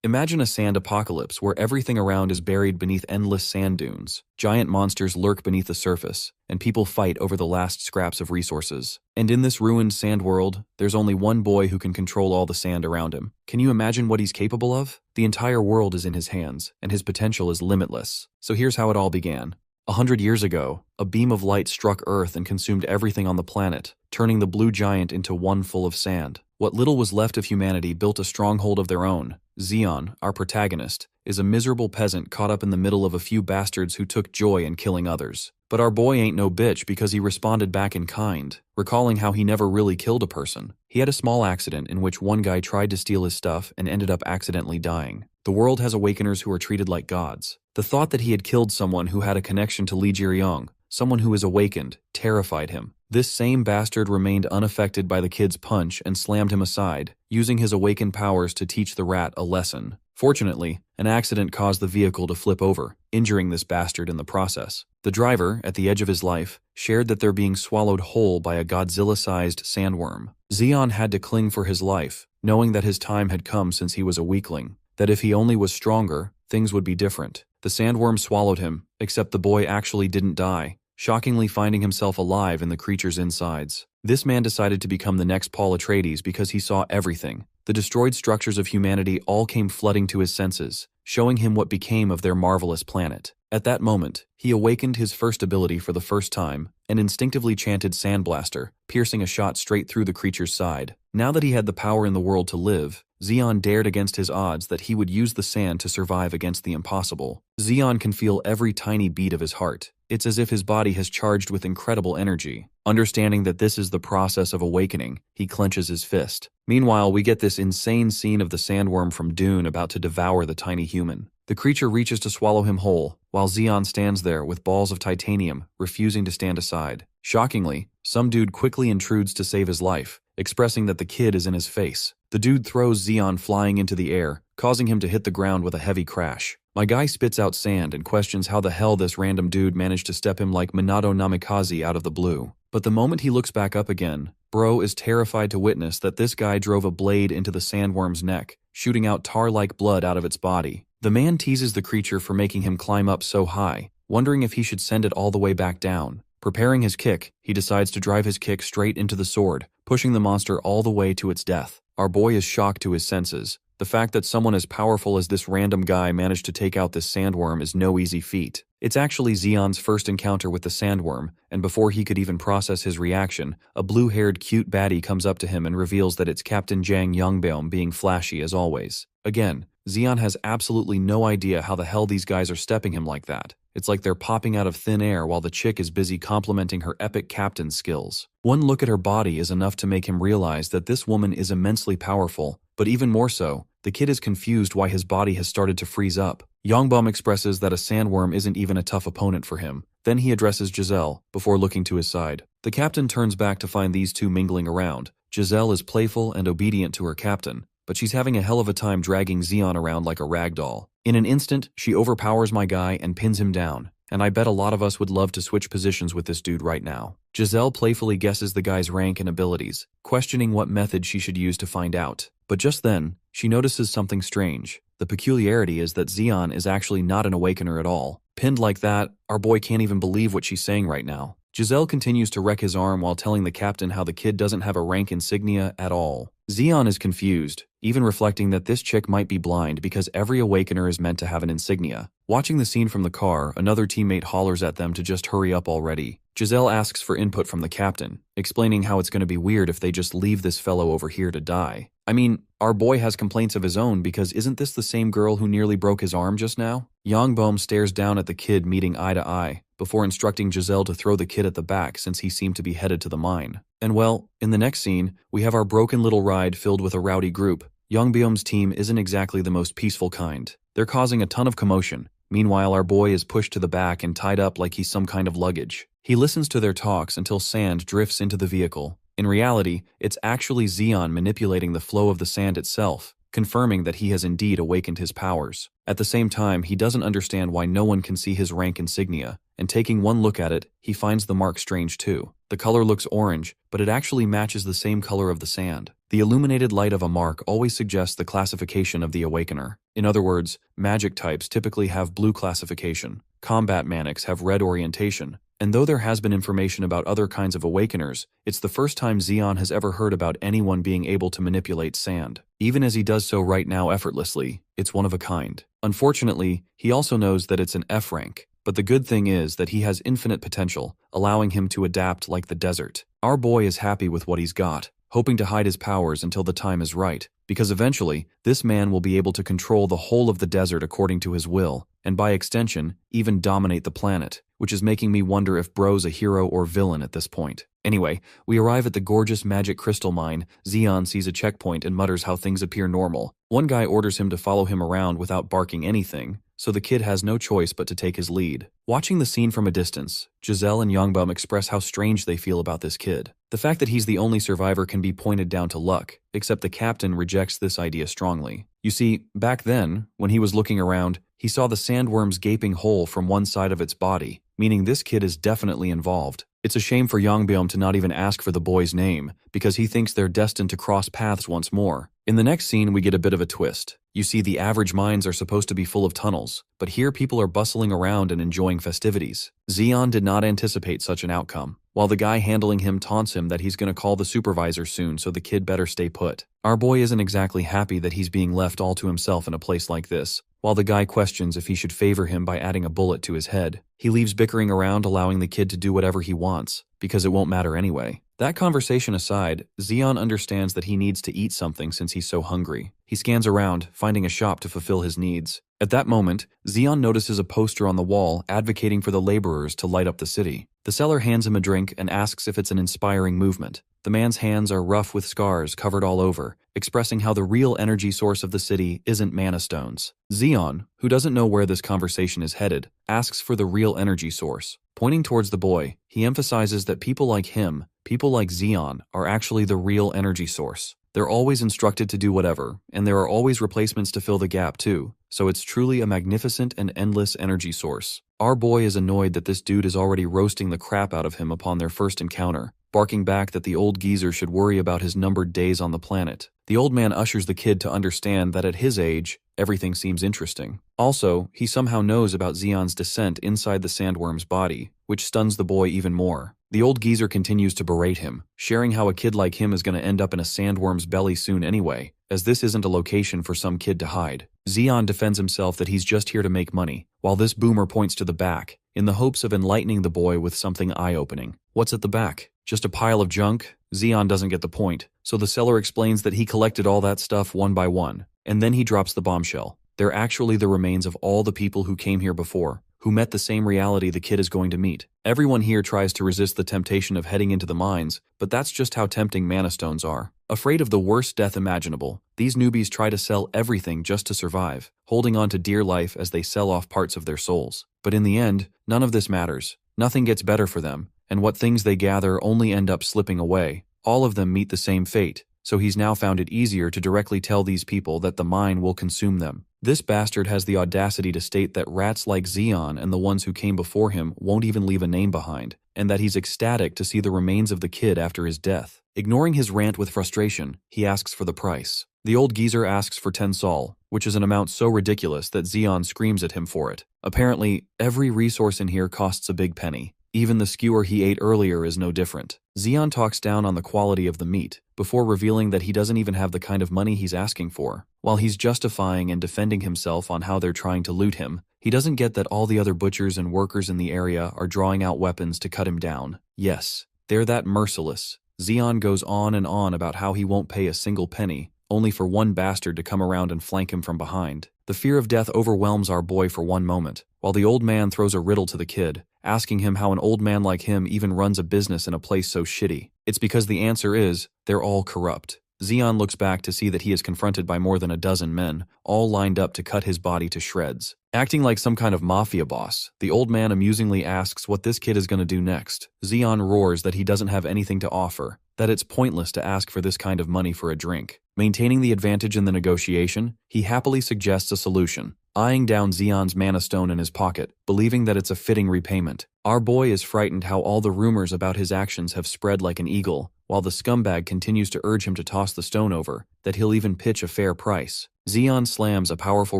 Imagine a sand apocalypse where everything around is buried beneath endless sand dunes. Giant monsters lurk beneath the surface, and people fight over the last scraps of resources. And in this ruined sand world, there's only one boy who can control all the sand around him. Can you imagine what he's capable of? The entire world is in his hands, and his potential is limitless. So here's how it all began. 100 years ago, a beam of light struck Earth and consumed everything on the planet, turning the blue giant into one full of sand. What little was left of humanity built a stronghold of their own. Zeon, our protagonist, is a miserable peasant caught up in the middle of a few bastards who took joy in killing others. But our boy ain't no bitch because he responded back in kind, recalling how he never really killed a person. He had a small accident in which one guy tried to steal his stuff and ended up accidentally dying. The world has awakeners who are treated like gods. The thought that he had killed someone who had a connection to Li Jiryong, someone who is awakened, terrified him. This same bastard remained unaffected by the kid's punch and slammed him aside, using his awakened powers to teach the rat a lesson. Fortunately, an accident caused the vehicle to flip over, injuring this bastard in the process. The driver, at the edge of his life, shared that they're being swallowed whole by a Godzilla-sized sandworm. Zeon had to cling for his life, knowing that his time had come since he was a weakling, that if he only was stronger, things would be different. The sandworm swallowed him, except the boy actually didn't die, shockingly finding himself alive in the creature's insides. This man decided to become the next Paul Atreides because he saw everything. The destroyed structures of humanity all came flooding to his senses, showing him what became of their marvelous planet. At that moment, he awakened his first ability for the first time and instinctively chanted Sandblaster, piercing a shot straight through the creature's side. Now that he had the power in the world to live, Zeon dared against his odds that he would use the sand to survive against the impossible. Zeon can feel every tiny beat of his heart. It's as if his body has charged with incredible energy. Understanding that this is the process of awakening, he clenches his fist. Meanwhile, we get this insane scene of the sandworm from Dune about to devour the tiny human. The creature reaches to swallow him whole, while Zeon stands there with balls of titanium, refusing to stand aside. Shockingly, some dude quickly intrudes to save his life, expressing that the kid is in his face. The dude throws Zeon flying into the air, causing him to hit the ground with a heavy crash. My guy spits out sand and questions how the hell this random dude managed to step him like Minato Namikaze out of the blue. But the moment he looks back up again, bro is terrified to witness that this guy drove a blade into the sandworm's neck, shooting out tar-like blood out of its body. The man teases the creature for making him climb up so high, wondering if he should send it all the way back down. Preparing his kick, he decides to drive his kick straight into the sword, pushing the monster all the way to its death. Our boy is shocked to his senses. The fact that someone as powerful as this random guy managed to take out this sandworm is no easy feat. It's actually Zeon's first encounter with the sandworm, and before he could even process his reaction, a blue-haired cute baddie comes up to him and reveals that it's Captain Jang Yongbeom being flashy as always. Again, Zeon has absolutely no idea how the hell these guys are stepping him like that. It's like they're popping out of thin air while the chick is busy complimenting her epic captain skills. One look at her body is enough to make him realize that this woman is immensely powerful, but even more so, the kid is confused why his body has started to freeze up. Yongbeom expresses that a sandworm isn't even a tough opponent for him. Then he addresses Giselle, before looking to his side. The captain turns back to find these two mingling around. Giselle is playful and obedient to her captain, but she's having a hell of a time dragging Zeon around like a rag doll. In an instant, she overpowers my guy and pins him down, and I bet a lot of us would love to switch positions with this dude right now. Giselle playfully guesses the guy's rank and abilities, questioning what method she should use to find out. But just then, she notices something strange. The peculiarity is that Zeon is actually not an awakener at all. Pinned like that, our boy can't even believe what she's saying right now. Giselle continues to wreck his arm while telling the captain how the kid doesn't have a rank insignia at all. Zeon is confused, even reflecting that this chick might be blind because every awakener is meant to have an insignia. Watching the scene from the car, another teammate hollers at them to just hurry up already. Giselle asks for input from the captain, explaining how it's going to be weird if they just leave this fellow over here to die. I mean, our boy has complaints of his own because isn't this the same girl who nearly broke his arm just now? Yongbeom stares down at the kid meeting eye to eye, before instructing Giselle to throw the kid at the back since he seemed to be headed to the mine. And well, in the next scene, we have our broken little ride filled with a rowdy group. Yongbeom's team isn't exactly the most peaceful kind. They're causing a ton of commotion. Meanwhile, our boy is pushed to the back and tied up like he's some kind of luggage. He listens to their talks until sand drifts into the vehicle. In reality, it's actually Zeon manipulating the flow of the sand itself, confirming that he has indeed awakened his powers. At the same time, he doesn't understand why no one can see his rank insignia, and taking one look at it, he finds the mark strange too. The color looks orange, but it actually matches the same color of the sand. The illuminated light of a mark always suggests the classification of the awakener. In other words, magic types typically have blue classification, combat manics have red orientation, and though there has been information about other kinds of awakeners, it's the first time Zeon has ever heard about anyone being able to manipulate sand. Even as he does so right now effortlessly, it's one of a kind. Unfortunately, he also knows that it's an F rank. But the good thing is that he has infinite potential, allowing him to adapt like the desert. Our boy is happy with what he's got, hoping to hide his powers until the time is right, because eventually, this man will be able to control the whole of the desert according to his will, and by extension, even dominate the planet, which is making me wonder if Bro's a hero or villain at this point. Anyway, we arrive at the gorgeous magic crystal mine. Zeon sees a checkpoint and mutters how things appear normal. One guy orders him to follow him around without barking anything, so the kid has no choice but to take his lead. Watching the scene from a distance, Giselle and Yongbum express how strange they feel about this kid. The fact that he's the only survivor can be pointed down to luck, except the captain rejects this idea strongly. You see, back then, when he was looking around, he saw the sandworm's gaping hole from one side of its body, meaning this kid is definitely involved. It's a shame for Yongbum to not even ask for the boy's name, because he thinks they're destined to cross paths once more. In the next scene, we get a bit of a twist. You see, the average mines are supposed to be full of tunnels, but here people are bustling around and enjoying festivities. Zeon did not anticipate such an outcome, while the guy handling him taunts him that he's going to call the supervisor soon, so the kid better stay put. Our boy isn't exactly happy that he's being left all to himself in a place like this, while the guy questions if he should favor him by adding a bullet to his head. He leaves bickering around, allowing the kid to do whatever he wants, because it won't matter anyway. That conversation aside, Zeon understands that he needs to eat something since he's so hungry. He scans around, finding a shop to fulfill his needs. At that moment, Zeon notices a poster on the wall advocating for the laborers to light up the city. The seller hands him a drink and asks if it's an inspiring movement. The man's hands are rough with scars covered all over, expressing how the real energy source of the city isn't mana stones. Zeon, who doesn't know where this conversation is headed, asks for the real energy source. Pointing towards the boy, he emphasizes that people like him, people like Zeon, are actually the real energy source. They're always instructed to do whatever, and there are always replacements to fill the gap too, so it's truly a magnificent and endless energy source. Our boy is annoyed that this dude is already roasting the crap out of him upon their first encounter, barking back that the old geezer should worry about his numbered days on the planet. The old man ushers the kid to understand that at his age, everything seems interesting. Also, he somehow knows about Zeon's descent inside the sandworm's body, which stuns the boy even more. The old geezer continues to berate him, sharing how a kid like him is going to end up in a sandworm's belly soon anyway, as this isn't a location for some kid to hide. Zeon defends himself that he's just here to make money, while this boomer points to the back, in the hopes of enlightening the boy with something eye-opening. What's at the back? Just a pile of junk? Zeon doesn't get the point, so the seller explains that he collected all that stuff one by one, and then he drops the bombshell. They're actually the remains of all the people who came here before, who met the same reality the kid is going to meet. Everyone here tries to resist the temptation of heading into the mines, but that's just how tempting mana stones are. Afraid of the worst death imaginable, these newbies try to sell everything just to survive, holding on to dear life as they sell off parts of their souls. But in the end, none of this matters. Nothing gets better for them, and what things they gather only end up slipping away. All of them meet the same fate, so he's now found it easier to directly tell these people that the mine will consume them. This bastard has the audacity to state that rats like Zeon and the ones who came before him won't even leave a name behind, and that he's ecstatic to see the remains of the kid after his death. Ignoring his rant with frustration, he asks for the price. The old geezer asks for 10 sol, which is an amount so ridiculous that Zeon screams at him for it. Apparently, every resource in here costs a big penny. Even the skewer he ate earlier is no different. Zeon talks down on the quality of the meat, before revealing that he doesn't even have the kind of money he's asking for. While he's justifying and defending himself on how they're trying to loot him, he doesn't get that all the other butchers and workers in the area are drawing out weapons to cut him down. Yes, they're that merciless. Zeon goes on and on about how he won't pay a single penny, only for one bastard to come around and flank him from behind. The fear of death overwhelms our boy for one moment, while the old man throws a riddle to the kid, asking him how an old man like him even runs a business in a place so shitty. It's because the answer is, they're all corrupt. Zeon looks back to see that he is confronted by more than a dozen men, all lined up to cut his body to shreds. Acting like some kind of mafia boss, the old man amusingly asks what this kid is going to do next. Zeon roars that he doesn't have anything to offer, that it's pointless to ask for this kind of money for a drink. Maintaining the advantage in the negotiation, he happily suggests a solution. eyeing down Xion's mana stone in his pocket, believing that it's a fitting repayment. Our boy is frightened how all the rumors about his actions have spread like an eagle, while the scumbag continues to urge him to toss the stone over, that he'll even pitch a fair price. Xion slams a powerful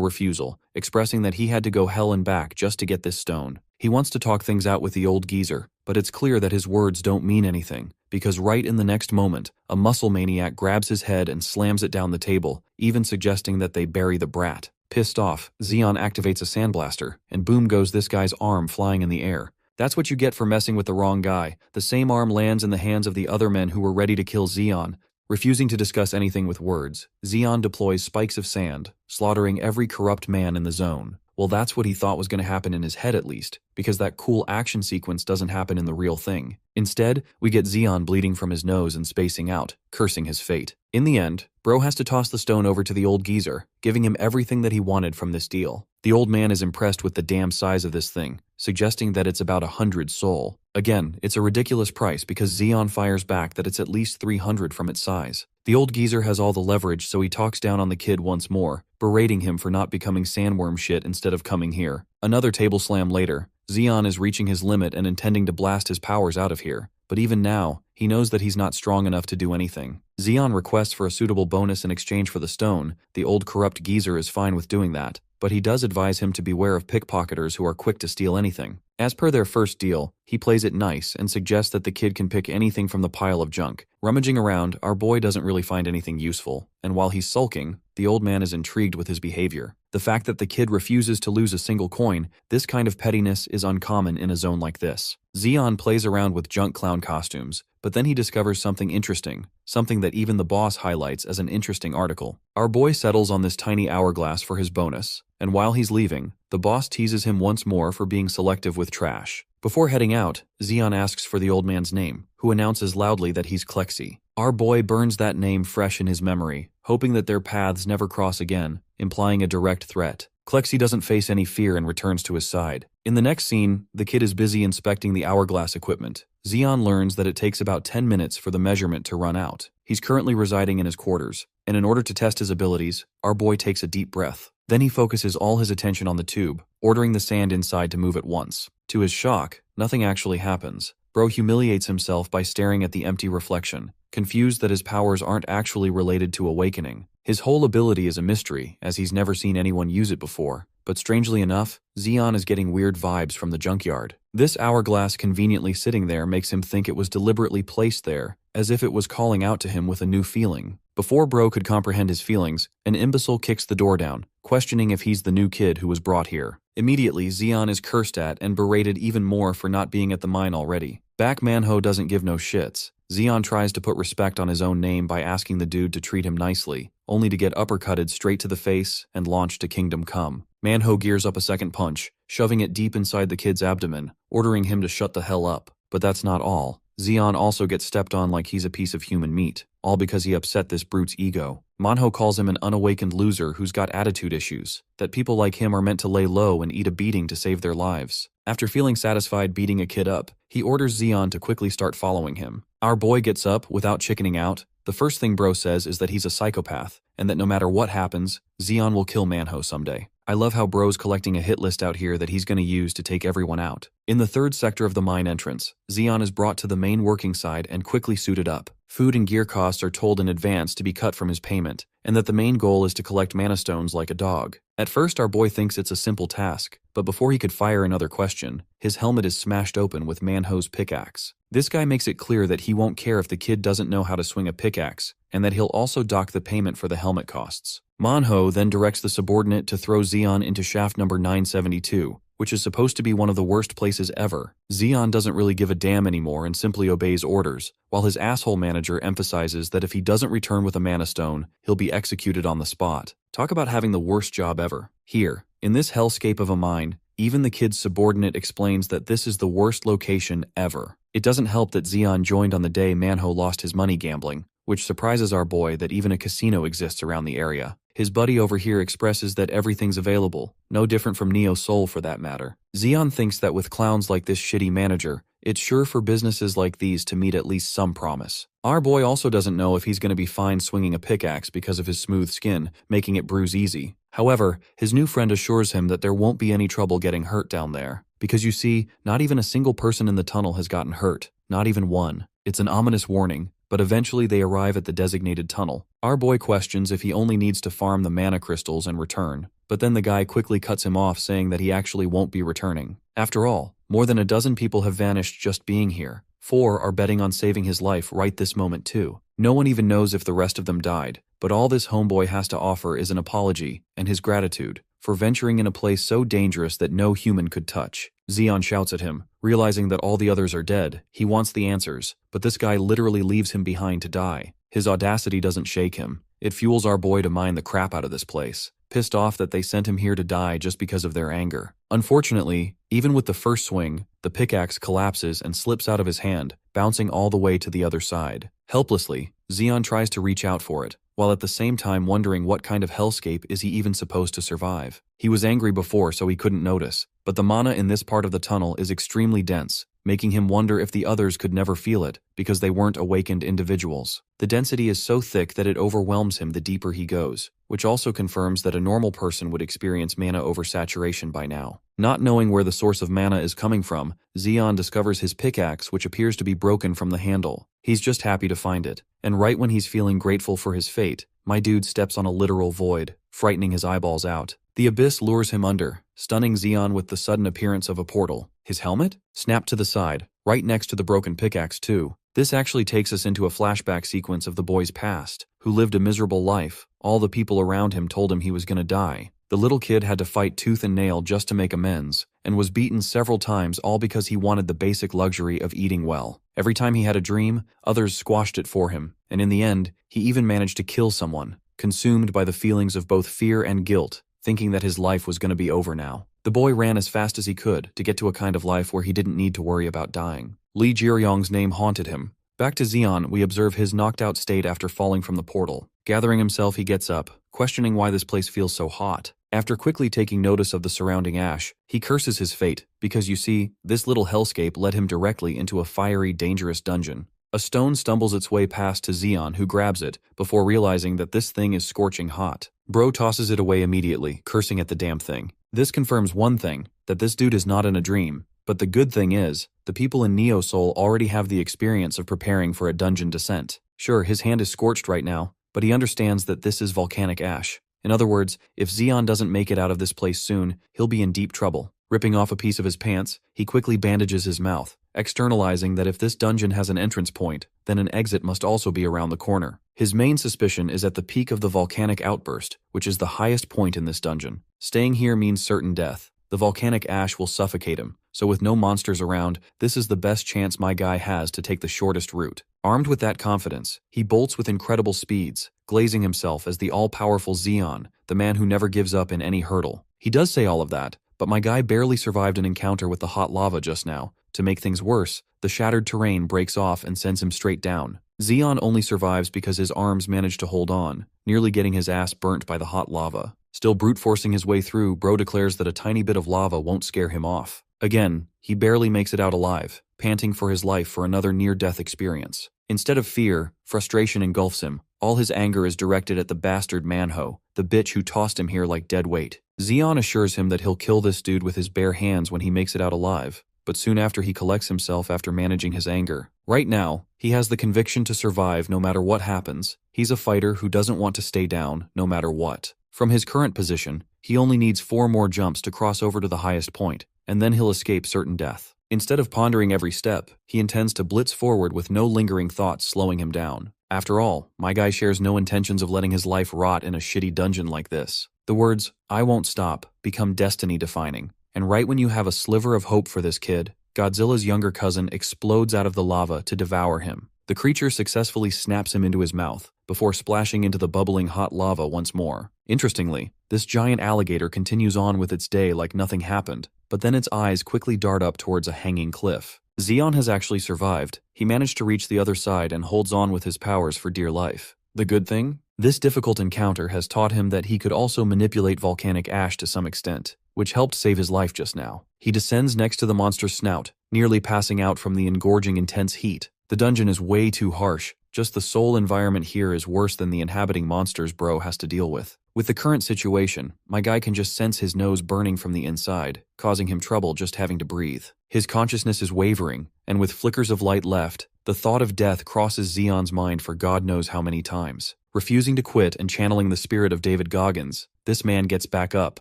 refusal, expressing that he had to go hell and back just to get this stone. He wants to talk things out with the old geezer, but it's clear that his words don't mean anything, because right in the next moment, a muscle maniac grabs his head and slams it down the table, even suggesting that they bury the brat. Pissed off, Xion activates a sandblaster, and boom goes this guy's arm flying in the air. That's what you get for messing with the wrong guy. The same arm lands in the hands of the other men who were ready to kill Xion. Refusing to discuss anything with words, Xion deploys spikes of sand, slaughtering every corrupt man in the zone. Well, that's what he thought was going to happen in his head at least, because that cool action sequence doesn't happen in the real thing. Instead, we get Xion bleeding from his nose and spacing out, cursing his fate. In the end, Bro has to toss the stone over to the old geezer, giving him everything that he wanted from this deal. The old man is impressed with the damn size of this thing, suggesting that it's about 100 soul. Again, it's a ridiculous price because Xion fires back that it's at least 300 from its size. The old geezer has all the leverage, so he talks down on the kid once more, berating him for not becoming sandworm shit instead of coming here. Another table slam later, Xion is reaching his limit and intending to blast his powers out of here. But even now, he knows that he's not strong enough to do anything. Xion requests for a suitable bonus in exchange for the stone. The old corrupt geezer is fine with doing that, but he does advise him to beware of pickpocketers who are quick to steal anything. As per their first deal, he plays it nice and suggests that the kid can pick anything from the pile of junk. Rummaging around, our boy doesn't really find anything useful, and while he's sulking, the old man is intrigued with his behavior. The fact that the kid refuses to lose a single coin, this kind of pettiness is uncommon in a zone like this. Xion plays around with junk clown costumes, but then he discovers something interesting, something that even the boss highlights as an interesting article. Our boy settles on this tiny hourglass for his bonus, and while he's leaving, the boss teases him once more for being selective with trash. Before heading out, Xion asks for the old man's name, who announces loudly that he's Klexi. Our boy burns that name fresh in his memory, hoping that their paths never cross again, implying a direct threat. Klexi doesn't face any fear and returns to his side. In the next scene, the kid is busy inspecting the hourglass equipment. Xion learns that it takes about 10 minutes for the measurement to run out. He's currently residing in his quarters, and in order to test his abilities, our boy takes a deep breath. Then he focuses all his attention on the tube, ordering the sand inside to move at once. To his shock, nothing actually happens. Bro humiliates himself by staring at the empty reflection, confused that his powers aren't actually related to awakening. His whole ability is a mystery, as he's never seen anyone use it before. But strangely enough, Xion is getting weird vibes from the junkyard. This hourglass conveniently sitting there makes him think it was deliberately placed there, as if it was calling out to him with a new feeling. Before Bro could comprehend his feelings, an imbecile kicks the door down, questioning if he's the new kid who was brought here. Immediately, Xion is cursed at and berated even more for not being at the mine already. Back Manwha doesn't give no shits. Xion tries to put respect on his own name by asking the dude to treat him nicely, only to get uppercutted straight to the face and launched to Kingdom Come. Manwha gears up a second punch, shoving it deep inside the kid's abdomen, ordering him to shut the hell up. But that's not all. Xion also gets stepped on like he's a piece of human meat, all because he upset this brute's ego. Manwha calls him an unawakened loser who's got attitude issues, that people like him are meant to lay low and eat a beating to save their lives. After feeling satisfied beating a kid up, he orders Xion to quickly start following him. Our boy gets up without chickening out. The first thing Bro says is that he's a psychopath, and that no matter what happens, Xion will kill Manwha someday. I love how Bro's collecting a hit list out here that he's going to use to take everyone out. In the third sector of the mine entrance, Xion is brought to the main working side and quickly suited up. Food and gear costs are told in advance to be cut from his payment, and that the main goal is to collect mana stones like a dog. At first, our boy thinks it's a simple task, but before he could fire another question, his helmet is smashed open with Manwha's pickaxe. This guy makes it clear that he won't care if the kid doesn't know how to swing a pickaxe, and that he'll also dock the payment for the helmet costs. Manwha then directs the subordinate to throw Xion into shaft number 972, which is supposed to be one of the worst places ever. Xion doesn't really give a damn anymore and simply obeys orders, while his asshole manager emphasizes that if he doesn't return with a mana stone, he'll be executed on the spot. Talk about having the worst job ever. Here, in this hellscape of a mine, even the kid's subordinate explains that this is the worst location ever. It doesn't help that Xion joined on the day Manwha lost his money gambling, which surprises our boy that even a casino exists around the area. His buddy over here expresses that everything's available, no different from Neo Soul for that matter. Xion thinks that with clowns like this shitty manager, it's sure for businesses like these to meet at least some promise. Our boy also doesn't know if he's going to be fine swinging a pickaxe because of his smooth skin, making it bruise easy. However, his new friend assures him that there won't be any trouble getting hurt down there. Because you see, not even a single person in the tunnel has gotten hurt. Not even one. It's an ominous warning, but eventually they arrive at the designated tunnel. Our boy questions if he only needs to farm the mana crystals and return, but then the guy quickly cuts him off, saying that he actually won't be returning. After all, more than a dozen people have vanished just being here. 4 are betting on saving his life right this moment too. No one even knows if the rest of them died, but all this homeboy has to offer is an apology and his gratitude for venturing in a place so dangerous that no human could touch. Xeon shouts at him, realizing that all the others are dead. He wants the answers, but this guy literally leaves him behind to die. His audacity doesn't shake him. It fuels our boy to mine the crap out of this place, pissed off that they sent him here to die just because of their anger. Unfortunately, even with the first swing, the pickaxe collapses and slips out of his hand, bouncing all the way to the other side. Helplessly, Xeon tries to reach out for it, while at the same time wondering what kind of hellscape is he even supposed to survive. He was angry before, so he couldn't notice, but the mana in this part of the tunnel is extremely dense, making him wonder if the others could never feel it because they weren't awakened individuals. The density is so thick that it overwhelms him the deeper he goes, which also confirms that a normal person would experience mana oversaturation by now. Not knowing where the source of mana is coming from, Xeon discovers his pickaxe, which appears to be broken from the handle. He's just happy to find it, and right when he's feeling grateful for his fate, my dude steps on a literal void, frightening his eyeballs out. The abyss lures him under, stunning Xeon with the sudden appearance of a portal. His helmet? Snapped to the side, right next to the broken pickaxe too. This actually takes us into a flashback sequence of the boy's past, who lived a miserable life. All the people around him told him he was gonna die. The little kid had to fight tooth and nail just to make amends, and was beaten several times, all because he wanted the basic luxury of eating well. Every time he had a dream, others squashed it for him, and in the end, he even managed to kill someone, consumed by the feelings of both fear and guilt, thinking that his life was gonna be over now. The boy ran as fast as he could to get to a kind of life where he didn't need to worry about dying. Li Jiryong's name haunted him. Back to Xeon, we observe his knocked-out state after falling from the portal. Gathering himself, he gets up, questioning why this place feels so hot. After quickly taking notice of the surrounding ash, he curses his fate, because you see, this little hellscape led him directly into a fiery, dangerous dungeon. A stone stumbles its way past to Xeon, who grabs it, before realizing that this thing is scorching hot. Bro tosses it away immediately, cursing at the damn thing. This confirms one thing, that this dude is not in a dream. But the good thing is, the people in Neo Soul already have the experience of preparing for a dungeon descent. Sure, his hand is scorched right now, but he understands that this is volcanic ash. In other words, if Xeon doesn't make it out of this place soon, he'll be in deep trouble. Ripping off a piece of his pants, he quickly bandages his mouth, externalizing that if this dungeon has an entrance point, then an exit must also be around the corner. His main suspicion is at the peak of the volcanic outburst, which is the highest point in this dungeon. Staying here means certain death. The volcanic ash will suffocate him, so with no monsters around, this is the best chance my guy has to take the shortest route. Armed with that confidence, he bolts with incredible speeds, glazing himself as the all-powerful Xeon, the man who never gives up in any hurdle. He does say all of that, but my guy barely survived an encounter with the hot lava just now. To make things worse, the shattered terrain breaks off and sends him straight down. Xeon only survives because his arms manage to hold on, nearly getting his ass burnt by the hot lava. Still brute-forcing his way through, Bro declares that a tiny bit of lava won't scare him off. Again, he barely makes it out alive, panting for his life for another near-death experience. Instead of fear, frustration engulfs him. All his anger is directed at the bastard Manwha, the bitch who tossed him here like dead weight. Xeon assures him that he'll kill this dude with his bare hands when he makes it out alive, but soon after he collects himself after managing his anger. Right now, he has the conviction to survive no matter what happens. He's a fighter who doesn't want to stay down no matter what. From his current position, he only needs 4 more jumps to cross over to the highest point, and then he'll escape certain death. Instead of pondering every step, he intends to blitz forward with no lingering thoughts slowing him down. After all, my guy shares no intentions of letting his life rot in a shitty dungeon like this. The words, "I won't stop," become destiny-defining, and right when you have a sliver of hope for this kid, Godzilla's younger cousin explodes out of the lava to devour him. The creature successfully snaps him into his mouth, before splashing into the bubbling hot lava once more. Interestingly, this giant alligator continues on with its day like nothing happened, but then its eyes quickly dart up towards a hanging cliff. Xeon has actually survived. He managed to reach the other side and holds on with his powers for dear life. The good thing? This difficult encounter has taught him that he could also manipulate volcanic ash to some extent, which helped save his life just now. He descends next to the monster's snout, nearly passing out from the engorging intense heat. The dungeon is way too harsh, Just the soul environment here is worse than the inhabiting monsters bro has to deal with. With the current situation, my guy can just sense his nose burning from the inside, causing him trouble just having to breathe. His consciousness is wavering, and with flickers of light left, the thought of death crosses Xeon's mind for God knows how many times. Refusing to quit and channeling the spirit of David Goggins, this man gets back up,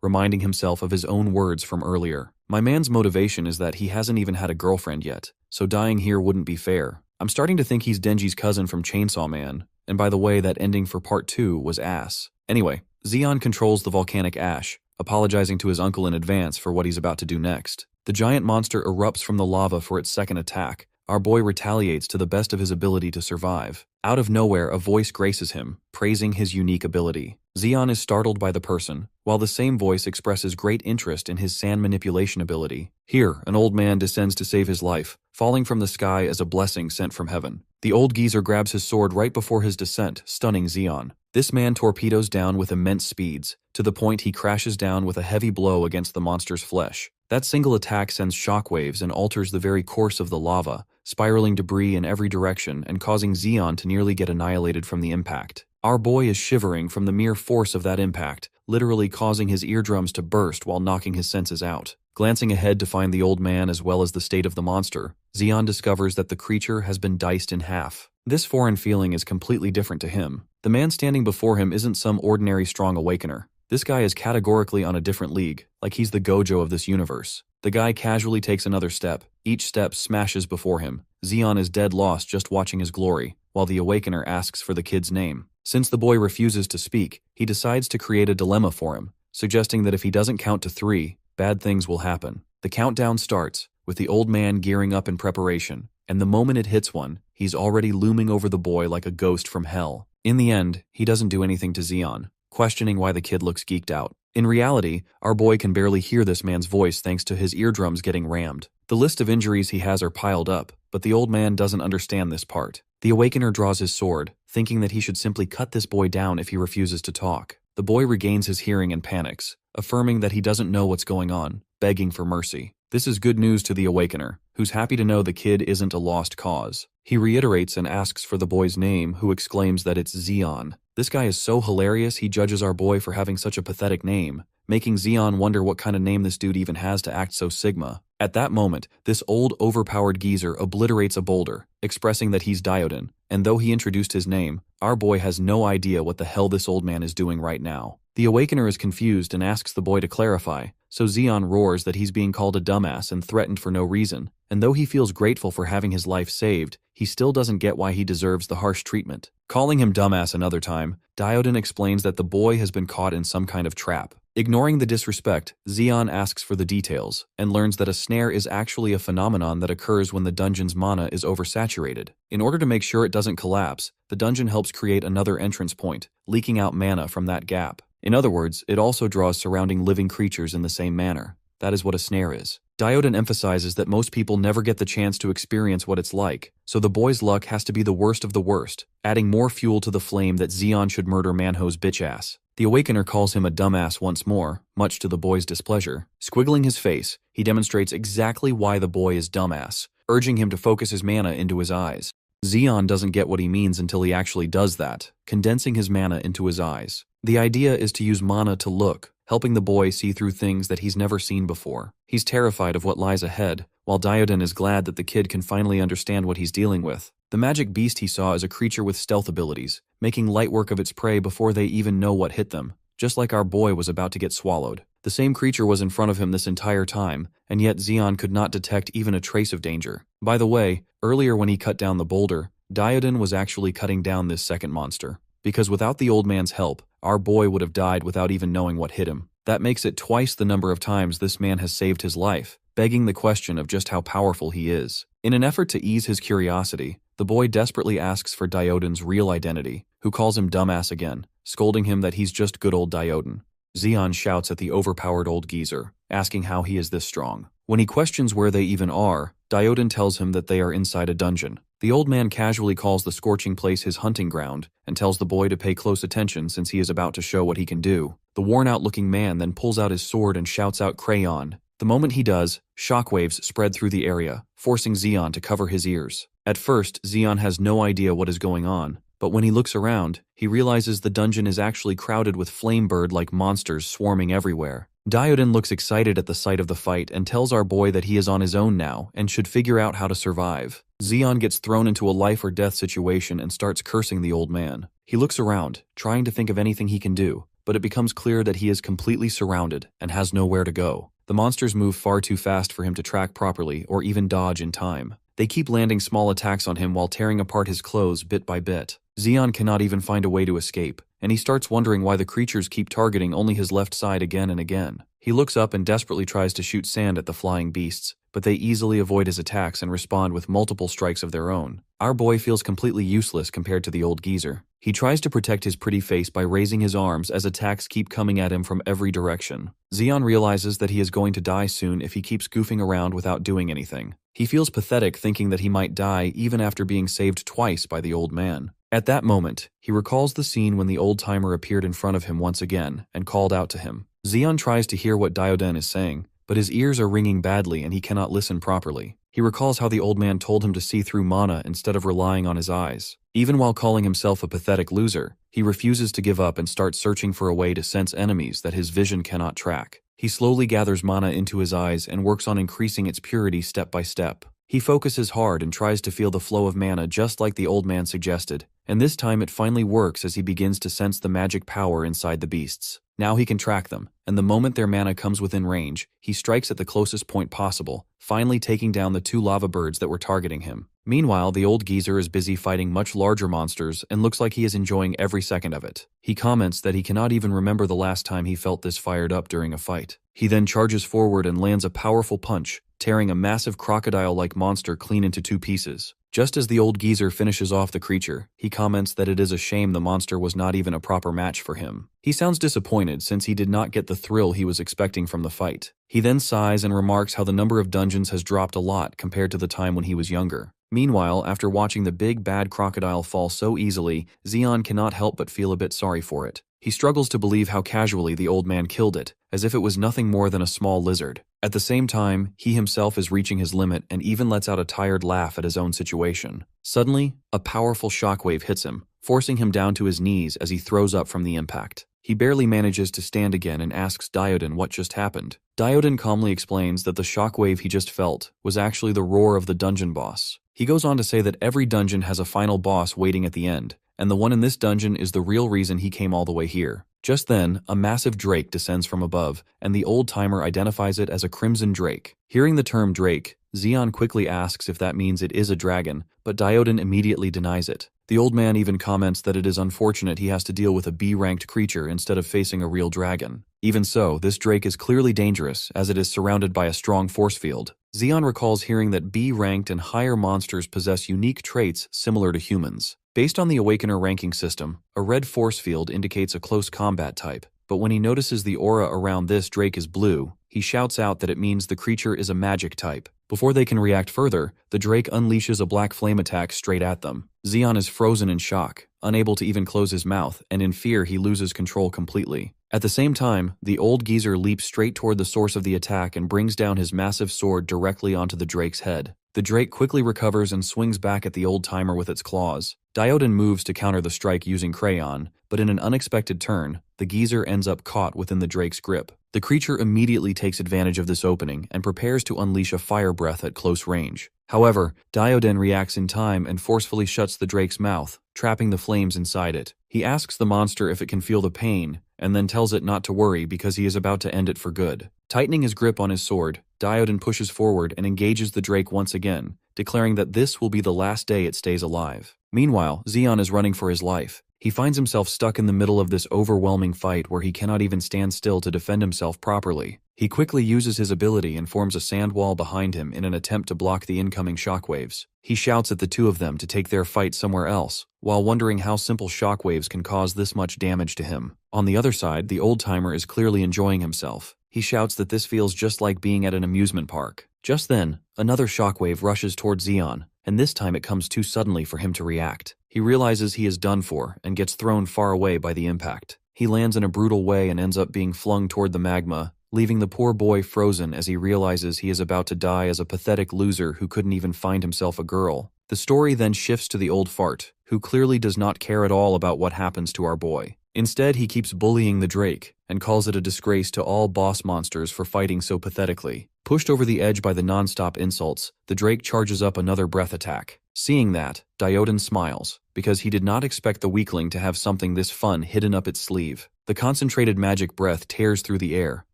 reminding himself of his own words from earlier. My man's motivation is that he hasn't even had a girlfriend yet, so dying here wouldn't be fair. I'm starting to think he's Denji's cousin from Chainsaw Man, and by the way, that ending for part 2 was ass. Anyway, Xeon controls the volcanic ash, apologizing to his uncle in advance for what he's about to do next. The giant monster erupts from the lava for its second attack. Our boy retaliates to the best of his ability to survive. Out of nowhere, a voice graces him, praising his unique ability. Xeon is startled by the person, while the same voice expresses great interest in his sand manipulation ability. Here, an old man descends to save his life, falling from the sky as a blessing sent from heaven. The old geezer grabs his sword right before his descent, stunning Xeon. This man torpedoes down with immense speeds, to the point he crashes down with a heavy blow against the monster's flesh. That single attack sends shockwaves and alters the very course of the lava, spiraling debris in every direction and causing Xeon to nearly get annihilated from the impact. Our boy is shivering from the mere force of that impact, literally causing his eardrums to burst while knocking his senses out. Glancing ahead to find the old man as well as the state of the monster, Xeon discovers that the creature has been diced in half. This foreign feeling is completely different to him. The man standing before him isn't some ordinary strong awakener. This guy is categorically on a different league, like he's the Gojo of this universe. The guy casually takes another step. Each step smashes before him. Xeon is dead lost just watching his glory, while the awakener asks for the kid's name. Since the boy refuses to speak, he decides to create a dilemma for him, suggesting that if he doesn't count to 3, bad things will happen. The countdown starts, with the old man gearing up in preparation, and the moment it hits 1, he's already looming over the boy like a ghost from hell. In the end, he doesn't do anything to Xeon, questioning why the kid looks geeked out. In reality, our boy can barely hear this man's voice thanks to his eardrums getting rammed. The list of injuries he has are piled up, but the old man doesn't understand this part. The awakener draws his sword, thinking that he should simply cut this boy down if he refuses to talk. The boy regains his hearing and panics, affirming that he doesn't know what's going on, begging for mercy. This is good news to the awakener, who's happy to know the kid isn't a lost cause. He reiterates and asks for the boy's name, who exclaims that it's Xeon. This guy is so hilarious he judges our boy for having such a pathetic name, making Xeon wonder what kind of name this dude even has to act so Sigma. At that moment, this old overpowered geezer obliterates a boulder, expressing that he's Diodin, and though he introduced his name, our boy has no idea what the hell this old man is doing right now. The awakener is confused and asks the boy to clarify, so Xeon roars that he's being called a dumbass and threatened for no reason, and though he feels grateful for having his life saved, he still doesn't get why he deserves the harsh treatment. Calling him dumbass another time, Diodin explains that the boy has been caught in some kind of trap. Ignoring the disrespect, Xeon asks for the details, and learns that a snare is actually a phenomenon that occurs when the dungeon's mana is oversaturated. In order to make sure it doesn't collapse, the dungeon helps create another entrance point, leaking out mana from that gap. In other words, it also draws surrounding living creatures in the same manner. That is what a snare is. Diodin emphasizes that most people never get the chance to experience what it's like, so the boy's luck has to be the worst of the worst, adding more fuel to the flame that Xeon should murder Manwha's bitch ass. The awakener calls him a dumbass once more, much to the boy's displeasure. Squiggling his face, he demonstrates exactly why the boy is dumbass, urging him to focus his mana into his eyes. Xeon doesn't get what he means until he actually does that, condensing his mana into his eyes. The idea is to use mana to look, helping the boy see through things that he's never seen before. He's terrified of what lies ahead, while Diodin is glad that the kid can finally understand what he's dealing with. The magic beast he saw is a creature with stealth abilities, making light work of its prey before they even know what hit them, just like our boy was about to get swallowed. The same creature was in front of him this entire time, and yet Xeon could not detect even a trace of danger. By the way, earlier when he cut down the boulder, Diodin was actually cutting down this second monster, because without the old man's help, our boy would have died without even knowing what hit him. That makes it twice the number of times this man has saved his life, begging the question of just how powerful he is. In an effort to ease his curiosity, the boy desperately asks for Diodin's real identity, who calls him dumbass again, scolding him that he's just good old Diodin. Xeon shouts at the overpowered old geezer, asking how he is this strong. When he questions where they even are, Diodin tells him that they are inside a dungeon. The old man casually calls the scorching place his hunting ground and tells the boy to pay close attention since he is about to show what he can do. The worn-out-looking man then pulls out his sword and shouts out Crayon. The moment he does, shockwaves spread through the area, forcing Xeon to cover his ears. At first, Xion has no idea what is going on, but when he looks around, he realizes the dungeon is actually crowded with flamebird-like monsters swarming everywhere. Diodin looks excited at the sight of the fight and tells our boy that he is on his own now and should figure out how to survive. Xion gets thrown into a life-or-death situation and starts cursing the old man. He looks around, trying to think of anything he can do, but it becomes clear that he is completely surrounded and has nowhere to go. The monsters move far too fast for him to track properly or even dodge in time. They keep landing small attacks on him while tearing apart his clothes bit by bit. Xion cannot even find a way to escape, and he starts wondering why the creatures keep targeting only his left side again and again. He looks up and desperately tries to shoot sand at the flying beasts, but they easily avoid his attacks and respond with multiple strikes of their own. Our boy feels completely useless compared to the old geezer. He tries to protect his pretty face by raising his arms as attacks keep coming at him from every direction. Xion realizes that he is going to die soon if he keeps goofing around without doing anything. He feels pathetic thinking that he might die even after being saved twice by the old man. At that moment, he recalls the scene when the old-timer appeared in front of him once again and called out to him. Xion tries to hear what Diodin is saying, but his ears are ringing badly and he cannot listen properly. He recalls how the old man told him to see through mana instead of relying on his eyes. Even while calling himself a pathetic loser, he refuses to give up and starts searching for a way to sense enemies that his vision cannot track. He slowly gathers mana into his eyes and works on increasing its purity step by step. He focuses hard and tries to feel the flow of mana just like the old man suggested, and this time it finally works as he begins to sense the magic power inside the beasts. Now he can track them, and the moment their mana comes within range, he strikes at the closest point possible, finally taking down the two lava birds that were targeting him. Meanwhile, the old geezer is busy fighting much larger monsters and looks like he is enjoying every second of it. He comments that he cannot even remember the last time he felt this fired up during a fight. He then charges forward and lands a powerful punch, tearing a massive crocodile-like monster clean into two pieces. Just as the old geezer finishes off the creature, he comments that it is a shame the monster was not even a proper match for him. He sounds disappointed since he did not get the thrill he was expecting from the fight. He then sighs and remarks how the number of dungeons has dropped a lot compared to the time when he was younger. Meanwhile, after watching the big bad crocodile fall so easily, Xion cannot help but feel a bit sorry for it. He struggles to believe how casually the old man killed it, as if it was nothing more than a small lizard. At the same time, he himself is reaching his limit and even lets out a tired laugh at his own situation. Suddenly, a powerful shockwave hits him, forcing him down to his knees as he throws up from the impact. He barely manages to stand again and asks Diodin what just happened. Diodin calmly explains that the shockwave he just felt was actually the roar of the dungeon boss. He goes on to say that every dungeon has a final boss waiting at the end, and the one in this dungeon is the real reason he came all the way here. Just then, a massive drake descends from above, and the old-timer identifies it as a crimson drake. Hearing the term drake, Xion quickly asks if that means it is a dragon, but Diodin immediately denies it. The old man even comments that it is unfortunate he has to deal with a B-ranked creature instead of facing a real dragon. Even so, this drake is clearly dangerous, as it is surrounded by a strong force field. Xion recalls hearing that B-ranked and higher monsters possess unique traits similar to humans. Based on the Awakener ranking system, a red force field indicates a close combat type, but when he notices the aura around this drake is blue, he shouts out that it means the creature is a magic type. Before they can react further, the drake unleashes a black flame attack straight at them. Xion is frozen in shock, unable to even close his mouth, and in fear he loses control completely. At the same time, the old geezer leaps straight toward the source of the attack and brings down his massive sword directly onto the drake's head. The drake quickly recovers and swings back at the old-timer with its claws. Diodin moves to counter the strike using Crayon, but in an unexpected turn, the geezer ends up caught within the drake's grip. The creature immediately takes advantage of this opening and prepares to unleash a fire breath at close range. However, Diodin reacts in time and forcefully shuts the drake's mouth, trapping the flames inside it. He asks the monster if it can feel the pain, and then tells it not to worry because he is about to end it for good. Tightening his grip on his sword, Diodin pushes forward and engages the drake once again, declaring that this will be the last day it stays alive. Meanwhile, Xion is running for his life. He finds himself stuck in the middle of this overwhelming fight where he cannot even stand still to defend himself properly. He quickly uses his ability and forms a sand wall behind him in an attempt to block the incoming shockwaves. He shouts at the two of them to take their fight somewhere else, while wondering how simple shockwaves can cause this much damage to him. On the other side, the old-timer is clearly enjoying himself. He shouts that this feels just like being at an amusement park. Just then, another shockwave rushes towards Xion, and this time it comes too suddenly for him to react. He realizes he is done for and gets thrown far away by the impact. He lands in a brutal way and ends up being flung toward the magma, leaving the poor boy frozen as he realizes he is about to die as a pathetic loser who couldn't even find himself a girl. The story then shifts to the old fart, who clearly does not care at all about what happens to our boy. Instead, he keeps bullying the Drake, and calls it a disgrace to all boss monsters for fighting so pathetically. Pushed over the edge by the non-stop insults, the Drake charges up another breath attack. Seeing that, Dioden smiles, because he did not expect the weakling to have something this fun hidden up its sleeve. The concentrated magic breath tears through the air,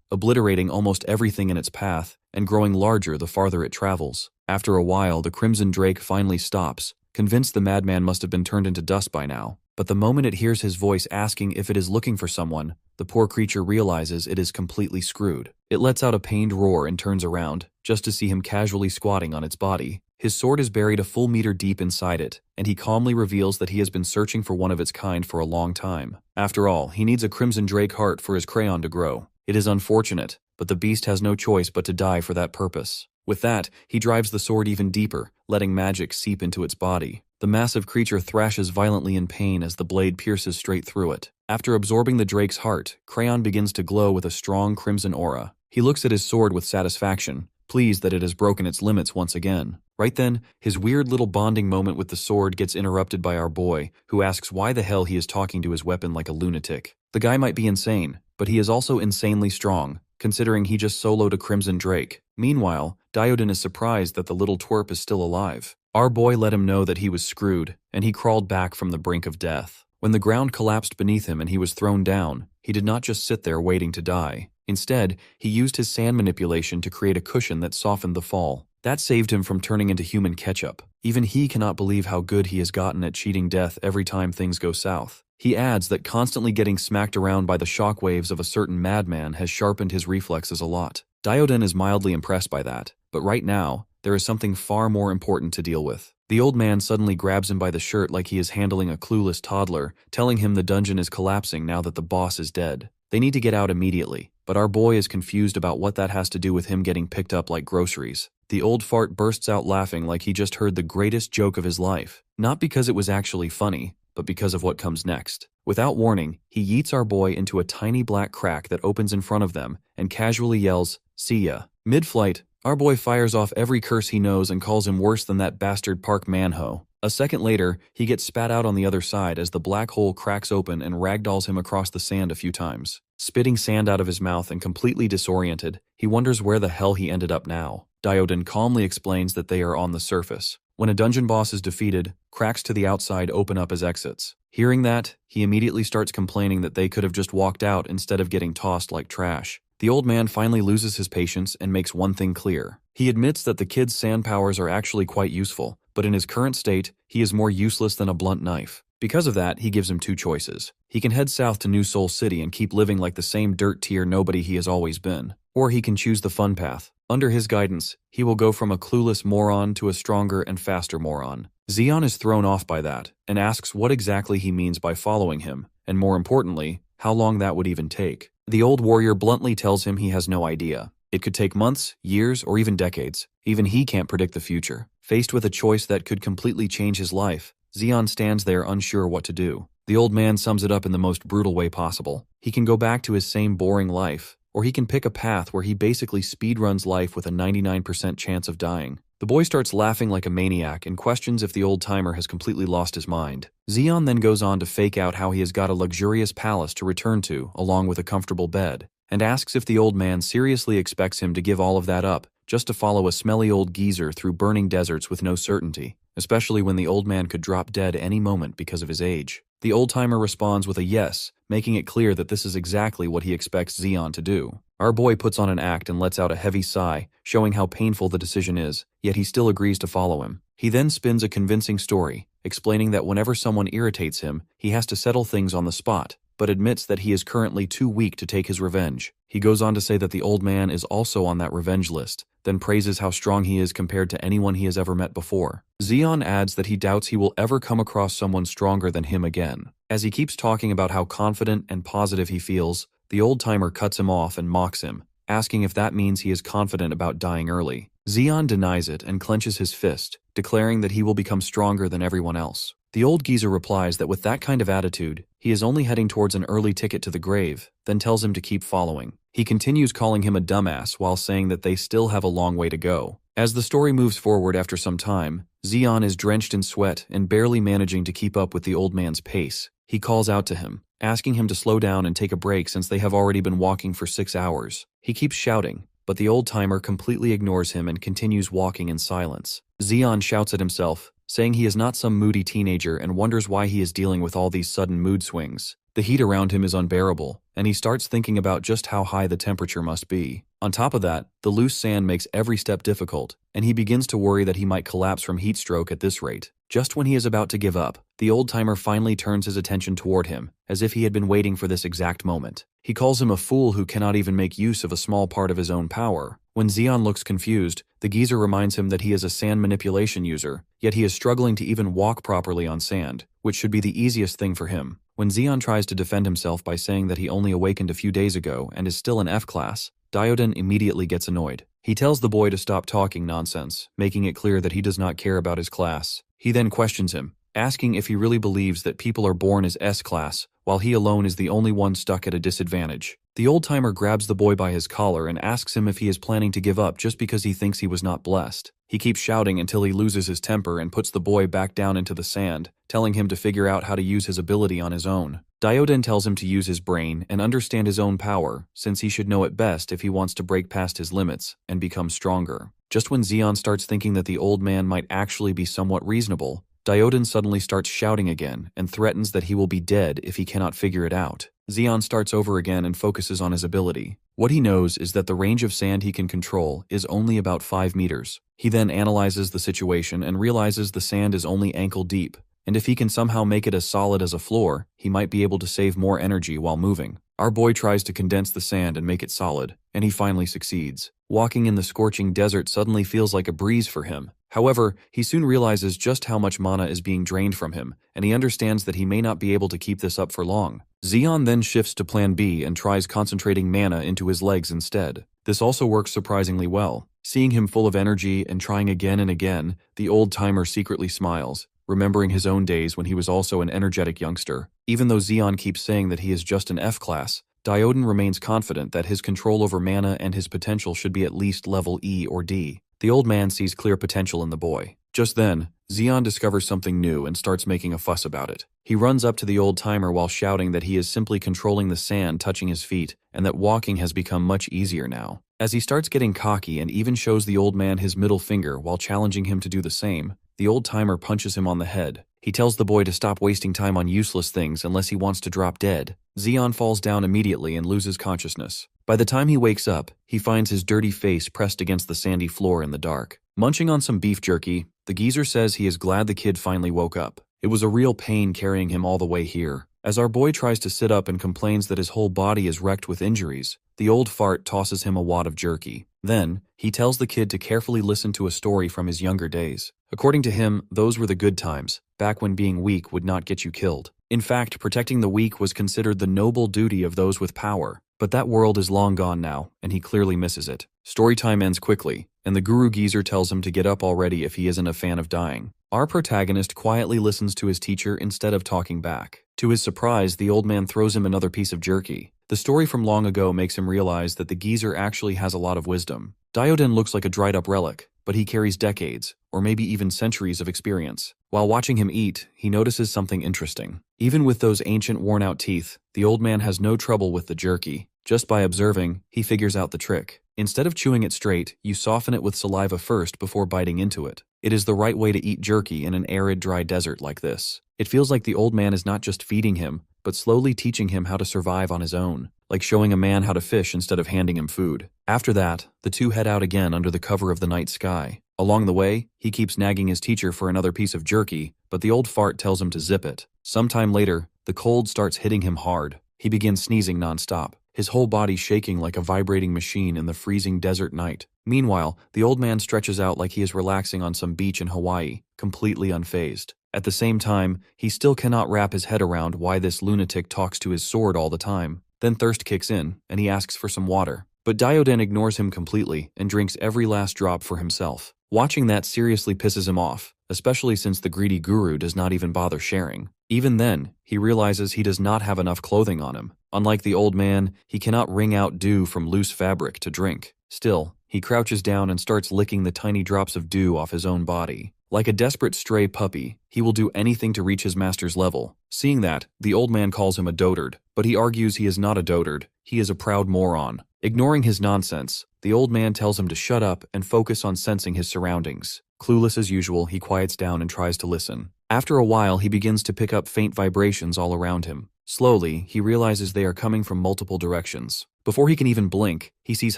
obliterating almost everything in its path, and growing larger the farther it travels. After a while, the Crimson Drake finally stops, convinced the madman must have been turned into dust by now. But the moment it hears his voice asking if it is looking for someone, the poor creature realizes it is completely screwed. It lets out a pained roar and turns around, just to see him casually squatting on its body. His sword is buried a full meter deep inside it, and he calmly reveals that he has been searching for one of its kind for a long time. After all, he needs a Crimson Drake heart for his crayon to grow. It is unfortunate, but the beast has no choice but to die for that purpose. With that, he drives the sword even deeper, letting magic seep into its body. The massive creature thrashes violently in pain as the blade pierces straight through it. After absorbing the Drake's heart, Crayon begins to glow with a strong crimson aura. He looks at his sword with satisfaction, pleased that it has broken its limits once again. Right then, his weird little bonding moment with the sword gets interrupted by our boy, who asks why the hell he is talking to his weapon like a lunatic. The guy might be insane, but he is also insanely strong, considering he just soloed a Crimson Drake. Meanwhile, Dioden is surprised that the little twerp is still alive. Our boy let him know that he was screwed, and he crawled back from the brink of death. When the ground collapsed beneath him and he was thrown down, he did not just sit there waiting to die. Instead, he used his sand manipulation to create a cushion that softened the fall. That saved him from turning into human ketchup. Even he cannot believe how good he has gotten at cheating death every time things go south. He adds that constantly getting smacked around by the shockwaves of a certain madman has sharpened his reflexes a lot. Dioden is mildly impressed by that, but right now, there is something far more important to deal with. The old man suddenly grabs him by the shirt like he is handling a clueless toddler, telling him the dungeon is collapsing now that the boss is dead. They need to get out immediately, but our boy is confused about what that has to do with him getting picked up like groceries. The old fart bursts out laughing like he just heard the greatest joke of his life, not because it was actually funny, but because of what comes next. Without warning, he yeets our boy into a tiny black crack that opens in front of them and casually yells, "See ya." Mid-flight, our boy fires off every curse he knows and calls him worse than that bastard Park Manwha. A second later, he gets spat out on the other side as the black hole cracks open and ragdolls him across the sand a few times. Spitting sand out of his mouth and completely disoriented, he wonders where the hell he ended up now. Dioden calmly explains that they are on the surface. When a dungeon boss is defeated, cracks to the outside open up as exits. Hearing that, he immediately starts complaining that they could have just walked out instead of getting tossed like trash. The old man finally loses his patience and makes one thing clear. He admits that the kid's sand powers are actually quite useful, but in his current state, he is more useless than a blunt knife. Because of that, he gives him two choices. He can head south to New Soul City and keep living like the same dirt-tier nobody he has always been. Or he can choose the fun path. Under his guidance, he will go from a clueless moron to a stronger and faster moron. Zeon is thrown off by that, and asks what exactly he means by following him, and more importantly, how long that would even take. The old warrior bluntly tells him he has no idea. It could take months, years, or even decades. Even he can't predict the future. Faced with a choice that could completely change his life, Zeon stands there unsure what to do. The old man sums it up in the most brutal way possible. He can go back to his same boring life, or he can pick a path where he basically speedruns life with a 99% chance of dying. The boy starts laughing like a maniac and questions if the old-timer has completely lost his mind. Zeon then goes on to fake out how he has got a luxurious palace to return to, along with a comfortable bed, and asks if the old man seriously expects him to give all of that up just to follow a smelly old geezer through burning deserts with no certainty, especially when the old man could drop dead any moment because of his age. The old-timer responds with a yes, making it clear that this is exactly what he expects Zeon to do. Our boy puts on an act and lets out a heavy sigh, showing how painful the decision is, yet he still agrees to follow him. He then spins a convincing story, explaining that whenever someone irritates him, he has to settle things on the spot, but admits that he is currently too weak to take his revenge. He goes on to say that the old man is also on that revenge list, then praises how strong he is compared to anyone he has ever met before. Zeon adds that he doubts he will ever come across someone stronger than him again. As he keeps talking about how confident and positive he feels, the old-timer cuts him off and mocks him, asking if that means he is confident about dying early. Zeon denies it and clenches his fist, declaring that he will become stronger than everyone else. The old geezer replies that with that kind of attitude, he is only heading towards an early ticket to the grave, then tells him to keep following. He continues calling him a dumbass while saying that they still have a long way to go. As the story moves forward after some time, Xian is drenched in sweat and barely managing to keep up with the old man's pace. He calls out to him, asking him to slow down and take a break since they have already been walking for 6 hours. He keeps shouting, but the old-timer completely ignores him and continues walking in silence. Xian shouts at himself, saying he is not some moody teenager and wonders why he is dealing with all these sudden mood swings. The heat around him is unbearable, and he starts thinking about just how high the temperature must be. On top of that, the loose sand makes every step difficult, and he begins to worry that he might collapse from heat stroke at this rate. Just when he is about to give up, the old-timer finally turns his attention toward him, as if he had been waiting for this exact moment. He calls him a fool who cannot even make use of a small part of his own power. When Xian looks confused, the geezer reminds him that he is a sand manipulation user, yet he is struggling to even walk properly on sand, which should be the easiest thing for him. When Xian tries to defend himself by saying that he only awakened a few days ago and is still in F-class, Dioden immediately gets annoyed. He tells the boy to stop talking nonsense, making it clear that he does not care about his class. He then questions him, asking if he really believes that people are born as S-class, while he alone is the only one stuck at a disadvantage. The old-timer grabs the boy by his collar and asks him if he is planning to give up just because he thinks he was not blessed. He keeps shouting until he loses his temper and puts the boy back down into the sand, telling him to figure out how to use his ability on his own. Dioden tells him to use his brain and understand his own power, since he should know it best if he wants to break past his limits and become stronger. Just when Xian starts thinking that the old man might actually be somewhat reasonable, Dioden suddenly starts shouting again and threatens that he will be dead if he cannot figure it out. Xian starts over again and focuses on his ability. What he knows is that the range of sand he can control is only about 5 meters. He then analyzes the situation and realizes the sand is only ankle deep, and if he can somehow make it as solid as a floor, he might be able to save more energy while moving. Our boy tries to condense the sand and make it solid, and he finally succeeds. Walking in the scorching desert suddenly feels like a breeze for him. However, he soon realizes just how much mana is being drained from him, and he understands that he may not be able to keep this up for long. Xian then shifts to plan B and tries concentrating mana into his legs instead. This also works surprisingly well. Seeing him full of energy and trying again and again, the old-timer secretly smiles, remembering his own days when he was also an energetic youngster. Even though Xian keeps saying that he is just an F-class, Dioden remains confident that his control over mana and his potential should be at least level E or D. The old man sees clear potential in the boy. Just then, Xian discovers something new and starts making a fuss about it. He runs up to the old-timer while shouting that he is simply controlling the sand touching his feet and that walking has become much easier now. As he starts getting cocky and even shows the old man his middle finger while challenging him to do the same, the old-timer punches him on the head. He tells the boy to stop wasting time on useless things unless he wants to drop dead. Xian falls down immediately and loses consciousness. By the time he wakes up, he finds his dirty face pressed against the sandy floor in the dark. Munching on some beef jerky, the geezer says he is glad the kid finally woke up. It was a real pain carrying him all the way here. As our boy tries to sit up and complains that his whole body is wrecked with injuries, the old fart tosses him a wad of jerky. Then, he tells the kid to carefully listen to a story from his younger days. According to him, those were the good times, back when being weak would not get you killed. In fact, protecting the weak was considered the noble duty of those with power. But that world is long gone now, and he clearly misses it. Storytime ends quickly, and the guru geezer tells him to get up already if he isn't a fan of dying. Our protagonist quietly listens to his teacher instead of talking back. To his surprise, the old man throws him another piece of jerky. The story from long ago makes him realize that the geezer actually has a lot of wisdom. Dioden looks like a dried-up relic, but he carries decades, or maybe even centuries of experience. While watching him eat, he notices something interesting. Even with those ancient worn-out teeth, the old man has no trouble with the jerky. Just by observing, he figures out the trick. Instead of chewing it straight, you soften it with saliva first before biting into it. It is the right way to eat jerky in an arid, dry desert like this. It feels like the old man is not just feeding him, but slowly teaching him how to survive on his own, like showing a man how to fish instead of handing him food. After that, the two head out again under the cover of the night sky. Along the way, he keeps nagging his teacher for another piece of jerky, but the old fart tells him to zip it. Sometime later, the cold starts hitting him hard. He begins sneezing nonstop, his whole body shaking like a vibrating machine in the freezing desert night. Meanwhile, the old man stretches out like he is relaxing on some beach in Hawaii, completely unfazed. At the same time, he still cannot wrap his head around why this lunatic talks to his sword all the time. Then thirst kicks in, and he asks for some water. But Dioden ignores him completely and drinks every last drop for himself. Watching that seriously pisses him off, especially since the greedy guru does not even bother sharing. Even then, he realizes he does not have enough clothing on him. Unlike the old man, he cannot wring out dew from loose fabric to drink. Still, he crouches down and starts licking the tiny drops of dew off his own body. Like a desperate stray puppy, he will do anything to reach his master's level. Seeing that, the old man calls him a dotard, but he argues he is not a dotard, he is a proud moron. Ignoring his nonsense, the old man tells him to shut up and focus on sensing his surroundings. Clueless as usual, he quiets down and tries to listen. After a while, he begins to pick up faint vibrations all around him. Slowly, he realizes they are coming from multiple directions. Before he can even blink, he sees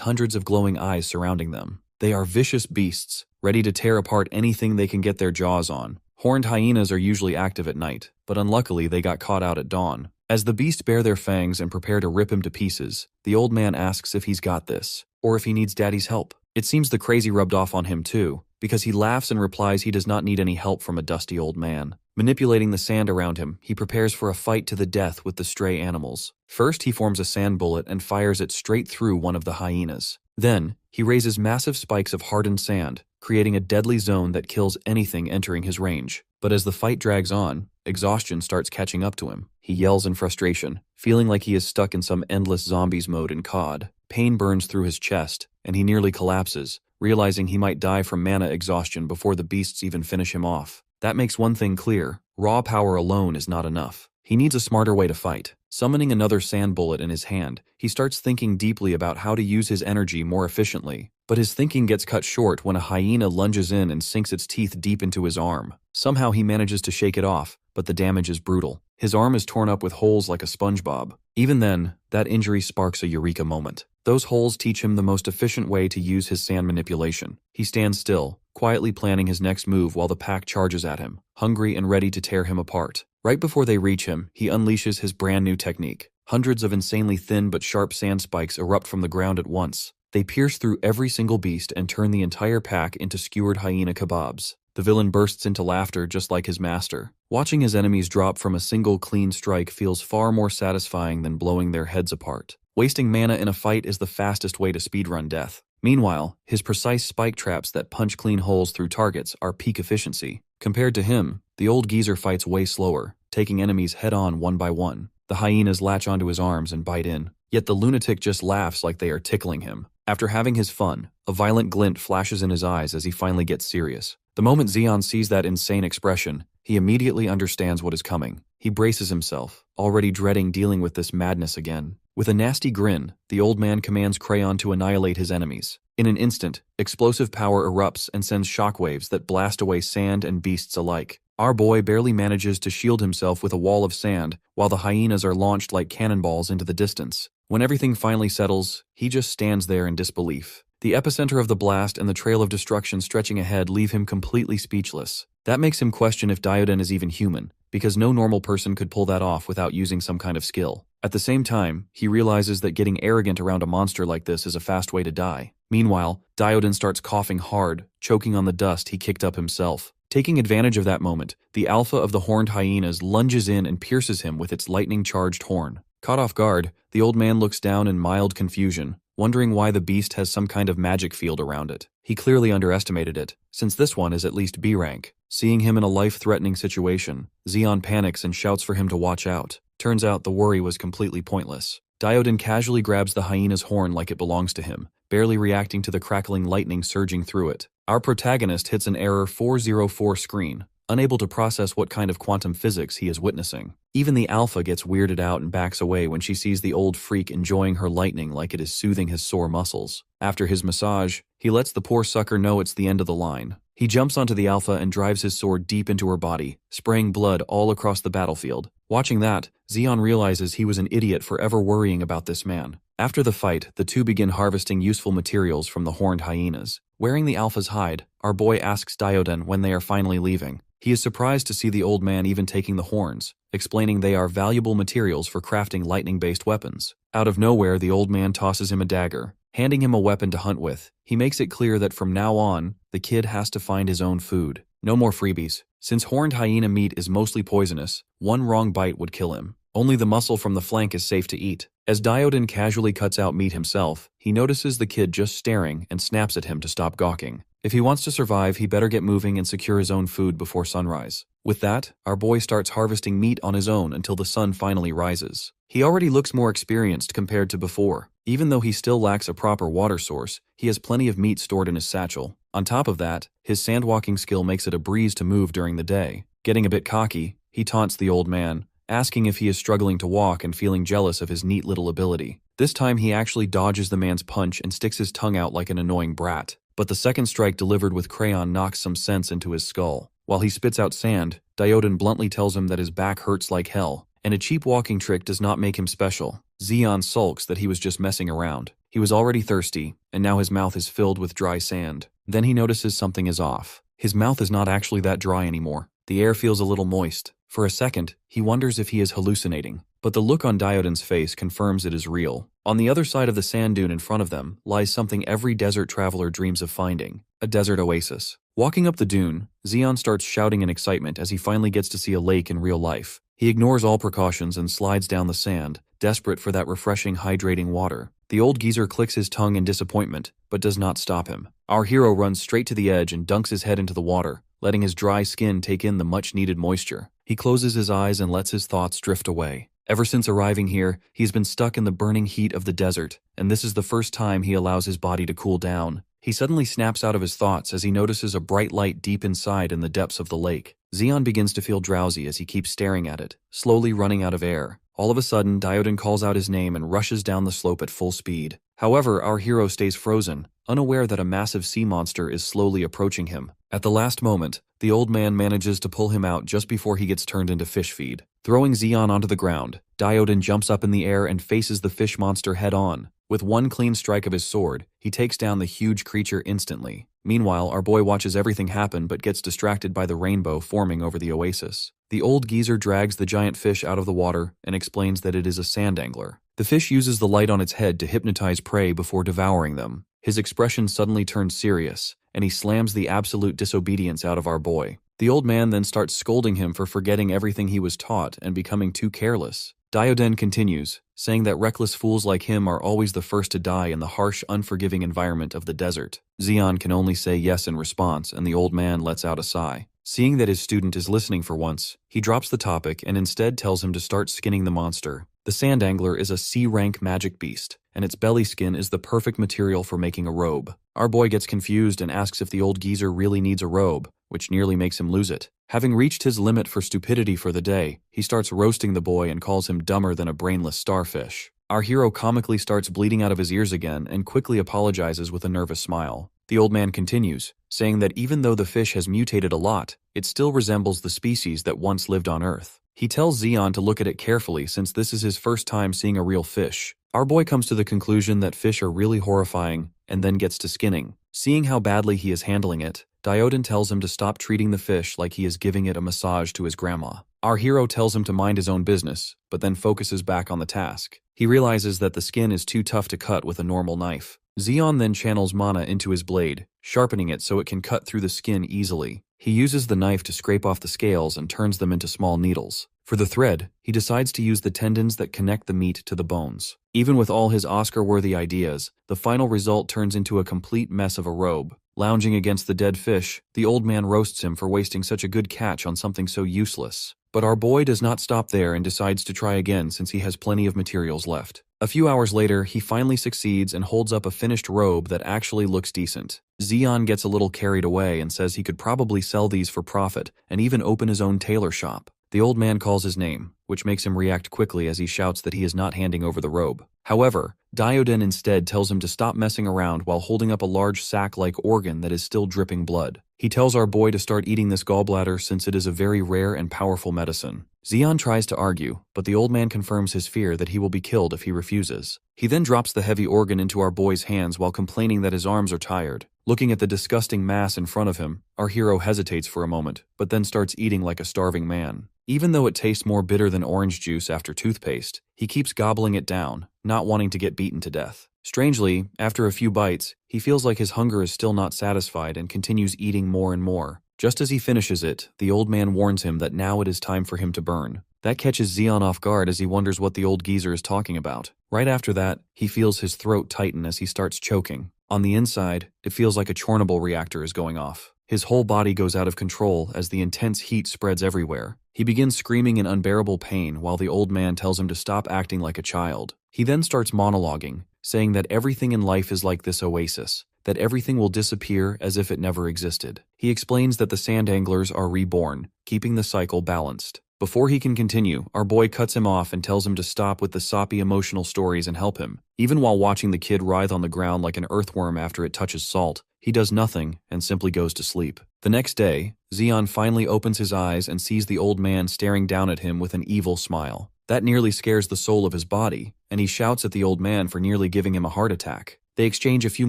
hundreds of glowing eyes surrounding them. They are vicious beasts, ready to tear apart anything they can get their jaws on. Horned hyenas are usually active at night, but unluckily they got caught out at dawn. As the beasts bare their fangs and prepare to rip him to pieces, the old man asks if he's got this, or if he needs Daddy's help. It seems the crazy rubbed off on him too, because he laughs and replies he does not need any help from a dusty old man. Manipulating the sand around him, he prepares for a fight to the death with the stray animals. First, he forms a sand bullet and fires it straight through one of the hyenas. Then, he raises massive spikes of hardened sand, creating a deadly zone that kills anything entering his range. But as the fight drags on, exhaustion starts catching up to him. He yells in frustration, feeling like he is stuck in some endless zombies mode in COD. Pain burns through his chest, and he nearly collapses, realizing he might die from mana exhaustion before the beasts even finish him off. That makes one thing clear: raw power alone is not enough. He needs a smarter way to fight. Summoning another sand bullet in his hand, he starts thinking deeply about how to use his energy more efficiently. But his thinking gets cut short when a hyena lunges in and sinks its teeth deep into his arm. Somehow he manages to shake it off, but the damage is brutal. His arm is torn up with holes like a SpongeBob. Even then, that injury sparks a eureka moment. Those holes teach him the most efficient way to use his sand manipulation. He stands still, quietly planning his next move while the pack charges at him, hungry and ready to tear him apart. Right before they reach him, he unleashes his brand new technique. Hundreds of insanely thin but sharp sand spikes erupt from the ground at once. They pierce through every single beast and turn the entire pack into skewered hyena kebabs. The villain bursts into laughter just like his master. Watching his enemies drop from a single clean strike feels far more satisfying than blowing their heads apart. Wasting mana in a fight is the fastest way to speedrun death. Meanwhile, his precise spike traps that punch clean holes through targets are peak efficiency. Compared to him, the old geezer fights way slower, taking enemies head-on one by one. The hyenas latch onto his arms and bite in, yet the lunatic just laughs like they are tickling him. After having his fun, a violent glint flashes in his eyes as he finally gets serious. The moment Xeon sees that insane expression, he immediately understands what is coming. He braces himself, already dreading dealing with this madness again. With a nasty grin, the old man commands Crayon to annihilate his enemies. In an instant, explosive power erupts and sends shockwaves that blast away sand and beasts alike. Our boy barely manages to shield himself with a wall of sand, while the hyenas are launched like cannonballs into the distance. When everything finally settles, he just stands there in disbelief. The epicenter of the blast and the trail of destruction stretching ahead leave him completely speechless. That makes him question if Dioden is even human, because no normal person could pull that off without using some kind of skill. At the same time, he realizes that getting arrogant around a monster like this is a fast way to die. Meanwhile, Dioden starts coughing hard, choking on the dust he kicked up himself. Taking advantage of that moment, the alpha of the horned hyenas lunges in and pierces him with its lightning-charged horn. Caught off guard, the old man looks down in mild confusion, wondering why the beast has some kind of magic field around it. He clearly underestimated it, since this one is at least B rank. Seeing him in a life-threatening situation, Xeon panics and shouts for him to watch out. Turns out the worry was completely pointless. Dioden casually grabs the hyena's horn like it belongs to him, barely reacting to the crackling lightning surging through it. Our protagonist hits an error 404 screen, unable to process what kind of quantum physics he is witnessing. Even the alpha gets weirded out and backs away when she sees the old freak enjoying her lightning like it is soothing his sore muscles. After his massage, he lets the poor sucker know it's the end of the line. He jumps onto the alpha and drives his sword deep into her body, spraying blood all across the battlefield. Watching that, Xeon realizes he was an idiot for ever worrying about this man. After the fight, the two begin harvesting useful materials from the horned hyenas. Wearing the alpha's hide, our boy asks Dioden when they are finally leaving. He is surprised to see the old man even taking the horns, explaining they are valuable materials for crafting lightning-based weapons. Out of nowhere, the old man tosses him a dagger, handing him a weapon to hunt with. He makes it clear that from now on, the kid has to find his own food. No more freebies. Since horned hyena meat is mostly poisonous, one wrong bite would kill him. Only the muscle from the flank is safe to eat. As Dioden casually cuts out meat himself, he notices the kid just staring and snaps at him to stop gawking. If he wants to survive, he better get moving and secure his own food before sunrise. With that, our boy starts harvesting meat on his own until the sun finally rises. He already looks more experienced compared to before. Even though he still lacks a proper water source, he has plenty of meat stored in his satchel. On top of that, his sandwalking skill makes it a breeze to move during the day. Getting a bit cocky, he taunts the old man, asking if he is struggling to walk and feeling jealous of his neat little ability. This time he actually dodges the man's punch and sticks his tongue out like an annoying brat. But the second strike delivered with crayon knocks some sense into his skull. While he spits out sand, Dioden bluntly tells him that his back hurts like hell, and a cheap walking trick does not make him special. Zeon sulks that he was just messing around. He was already thirsty, and now his mouth is filled with dry sand. Then he notices something is off. His mouth is not actually that dry anymore. The air feels a little moist. For a second, he wonders if he is hallucinating, but the look on Dioden's face confirms it is real. On the other side of the sand dune in front of them lies something every desert traveler dreams of finding: a desert oasis. Walking up the dune, Zeon starts shouting in excitement as he finally gets to see a lake in real life. He ignores all precautions and slides down the sand, desperate for that refreshing, hydrating water. The old geezer clicks his tongue in disappointment, but does not stop him. Our hero runs straight to the edge and dunks his head into the water, letting his dry skin take in the much-needed moisture. He closes his eyes and lets his thoughts drift away. Ever since arriving here, he's been stuck in the burning heat of the desert, and this is the first time he allows his body to cool down. He suddenly snaps out of his thoughts as he notices a bright light deep inside in the depths of the lake. Zeon begins to feel drowsy as he keeps staring at it, slowly running out of air. All of a sudden, Dioden calls out his name and rushes down the slope at full speed. However, our hero stays frozen, unaware that a massive sea monster is slowly approaching him. At the last moment, the old man manages to pull him out just before he gets turned into fish feed. Throwing Zeon onto the ground, Dioden jumps up in the air and faces the fish monster head-on. With one clean strike of his sword, he takes down the huge creature instantly. Meanwhile, our boy watches everything happen but gets distracted by the rainbow forming over the oasis. The old geezer drags the giant fish out of the water and explains that it is a sand angler. The fish uses the light on its head to hypnotize prey before devouring them. His expression suddenly turns serious, and he slams the absolute disobedience out of our boy. The old man then starts scolding him for forgetting everything he was taught and becoming too careless. Dioden continues, saying that reckless fools like him are always the first to die in the harsh, unforgiving environment of the desert. Zeon can only say yes in response, and the old man lets out a sigh. Seeing that his student is listening for once, he drops the topic and instead tells him to start skinning the monster. The sand angler is a C-rank magic beast, and its belly skin is the perfect material for making a robe. Our boy gets confused and asks if the old geezer really needs a robe, which nearly makes him lose it. Having reached his limit for stupidity for the day, he starts roasting the boy and calls him dumber than a brainless starfish. Our hero comically starts bleeding out of his ears again and quickly apologizes with a nervous smile. The old man continues, saying that even though the fish has mutated a lot, it still resembles the species that once lived on Earth. He tells Zeon to look at it carefully since this is his first time seeing a real fish. Our boy comes to the conclusion that fish are really horrifying and then gets to skinning. Seeing how badly he is handling it, Dioden tells him to stop treating the fish like he is giving it a massage to his grandma. Our hero tells him to mind his own business, but then focuses back on the task. He realizes that the skin is too tough to cut with a normal knife. Zeon then channels mana into his blade, sharpening it so it can cut through the skin easily. He uses the knife to scrape off the scales and turns them into small needles. For the thread, he decides to use the tendons that connect the meat to the bones. Even with all his Oscar-worthy ideas, the final result turns into a complete mess of a robe. Lounging against the dead fish, the old man roasts him for wasting such a good catch on something so useless. But our boy does not stop there and decides to try again since he has plenty of materials left. A few hours later, he finally succeeds and holds up a finished robe that actually looks decent. Zeon gets a little carried away and says he could probably sell these for profit and even open his own tailor shop. The old man calls his name, which makes him react quickly as he shouts that he is not handing over the robe. However, Dioden instead tells him to stop messing around while holding up a large sack-like organ that is still dripping blood. He tells our boy to start eating this gallbladder since it is a very rare and powerful medicine. Zeon tries to argue, but the old man confirms his fear that he will be killed if he refuses. He then drops the heavy organ into our boy's hands while complaining that his arms are tired. Looking at the disgusting mass in front of him, our hero hesitates for a moment, but then starts eating like a starving man. Even though it tastes more bitter than orange juice after toothpaste, he keeps gobbling it down, not wanting to get beaten to death. Strangely, after a few bites, he feels like his hunger is still not satisfied and continues eating more and more. Just as he finishes it, the old man warns him that now it is time for him to burn. That catches Zeon off guard as he wonders what the old geezer is talking about. Right after that, he feels his throat tighten as he starts choking. On the inside, it feels like a Chernobyl reactor is going off. His whole body goes out of control as the intense heat spreads everywhere. He begins screaming in unbearable pain while the old man tells him to stop acting like a child. He then starts monologuing, saying that everything in life is like this oasis, that everything will disappear as if it never existed. He explains that the sand anglers are reborn, keeping the cycle balanced. Before he can continue, our boy cuts him off and tells him to stop with the soppy emotional stories and help him. Even while watching the kid writhe on the ground like an earthworm after it touches salt, he does nothing and simply goes to sleep. The next day, Xion finally opens his eyes and sees the old man staring down at him with an evil smile. That nearly scares the soul of his body, and he shouts at the old man for nearly giving him a heart attack. They exchange a few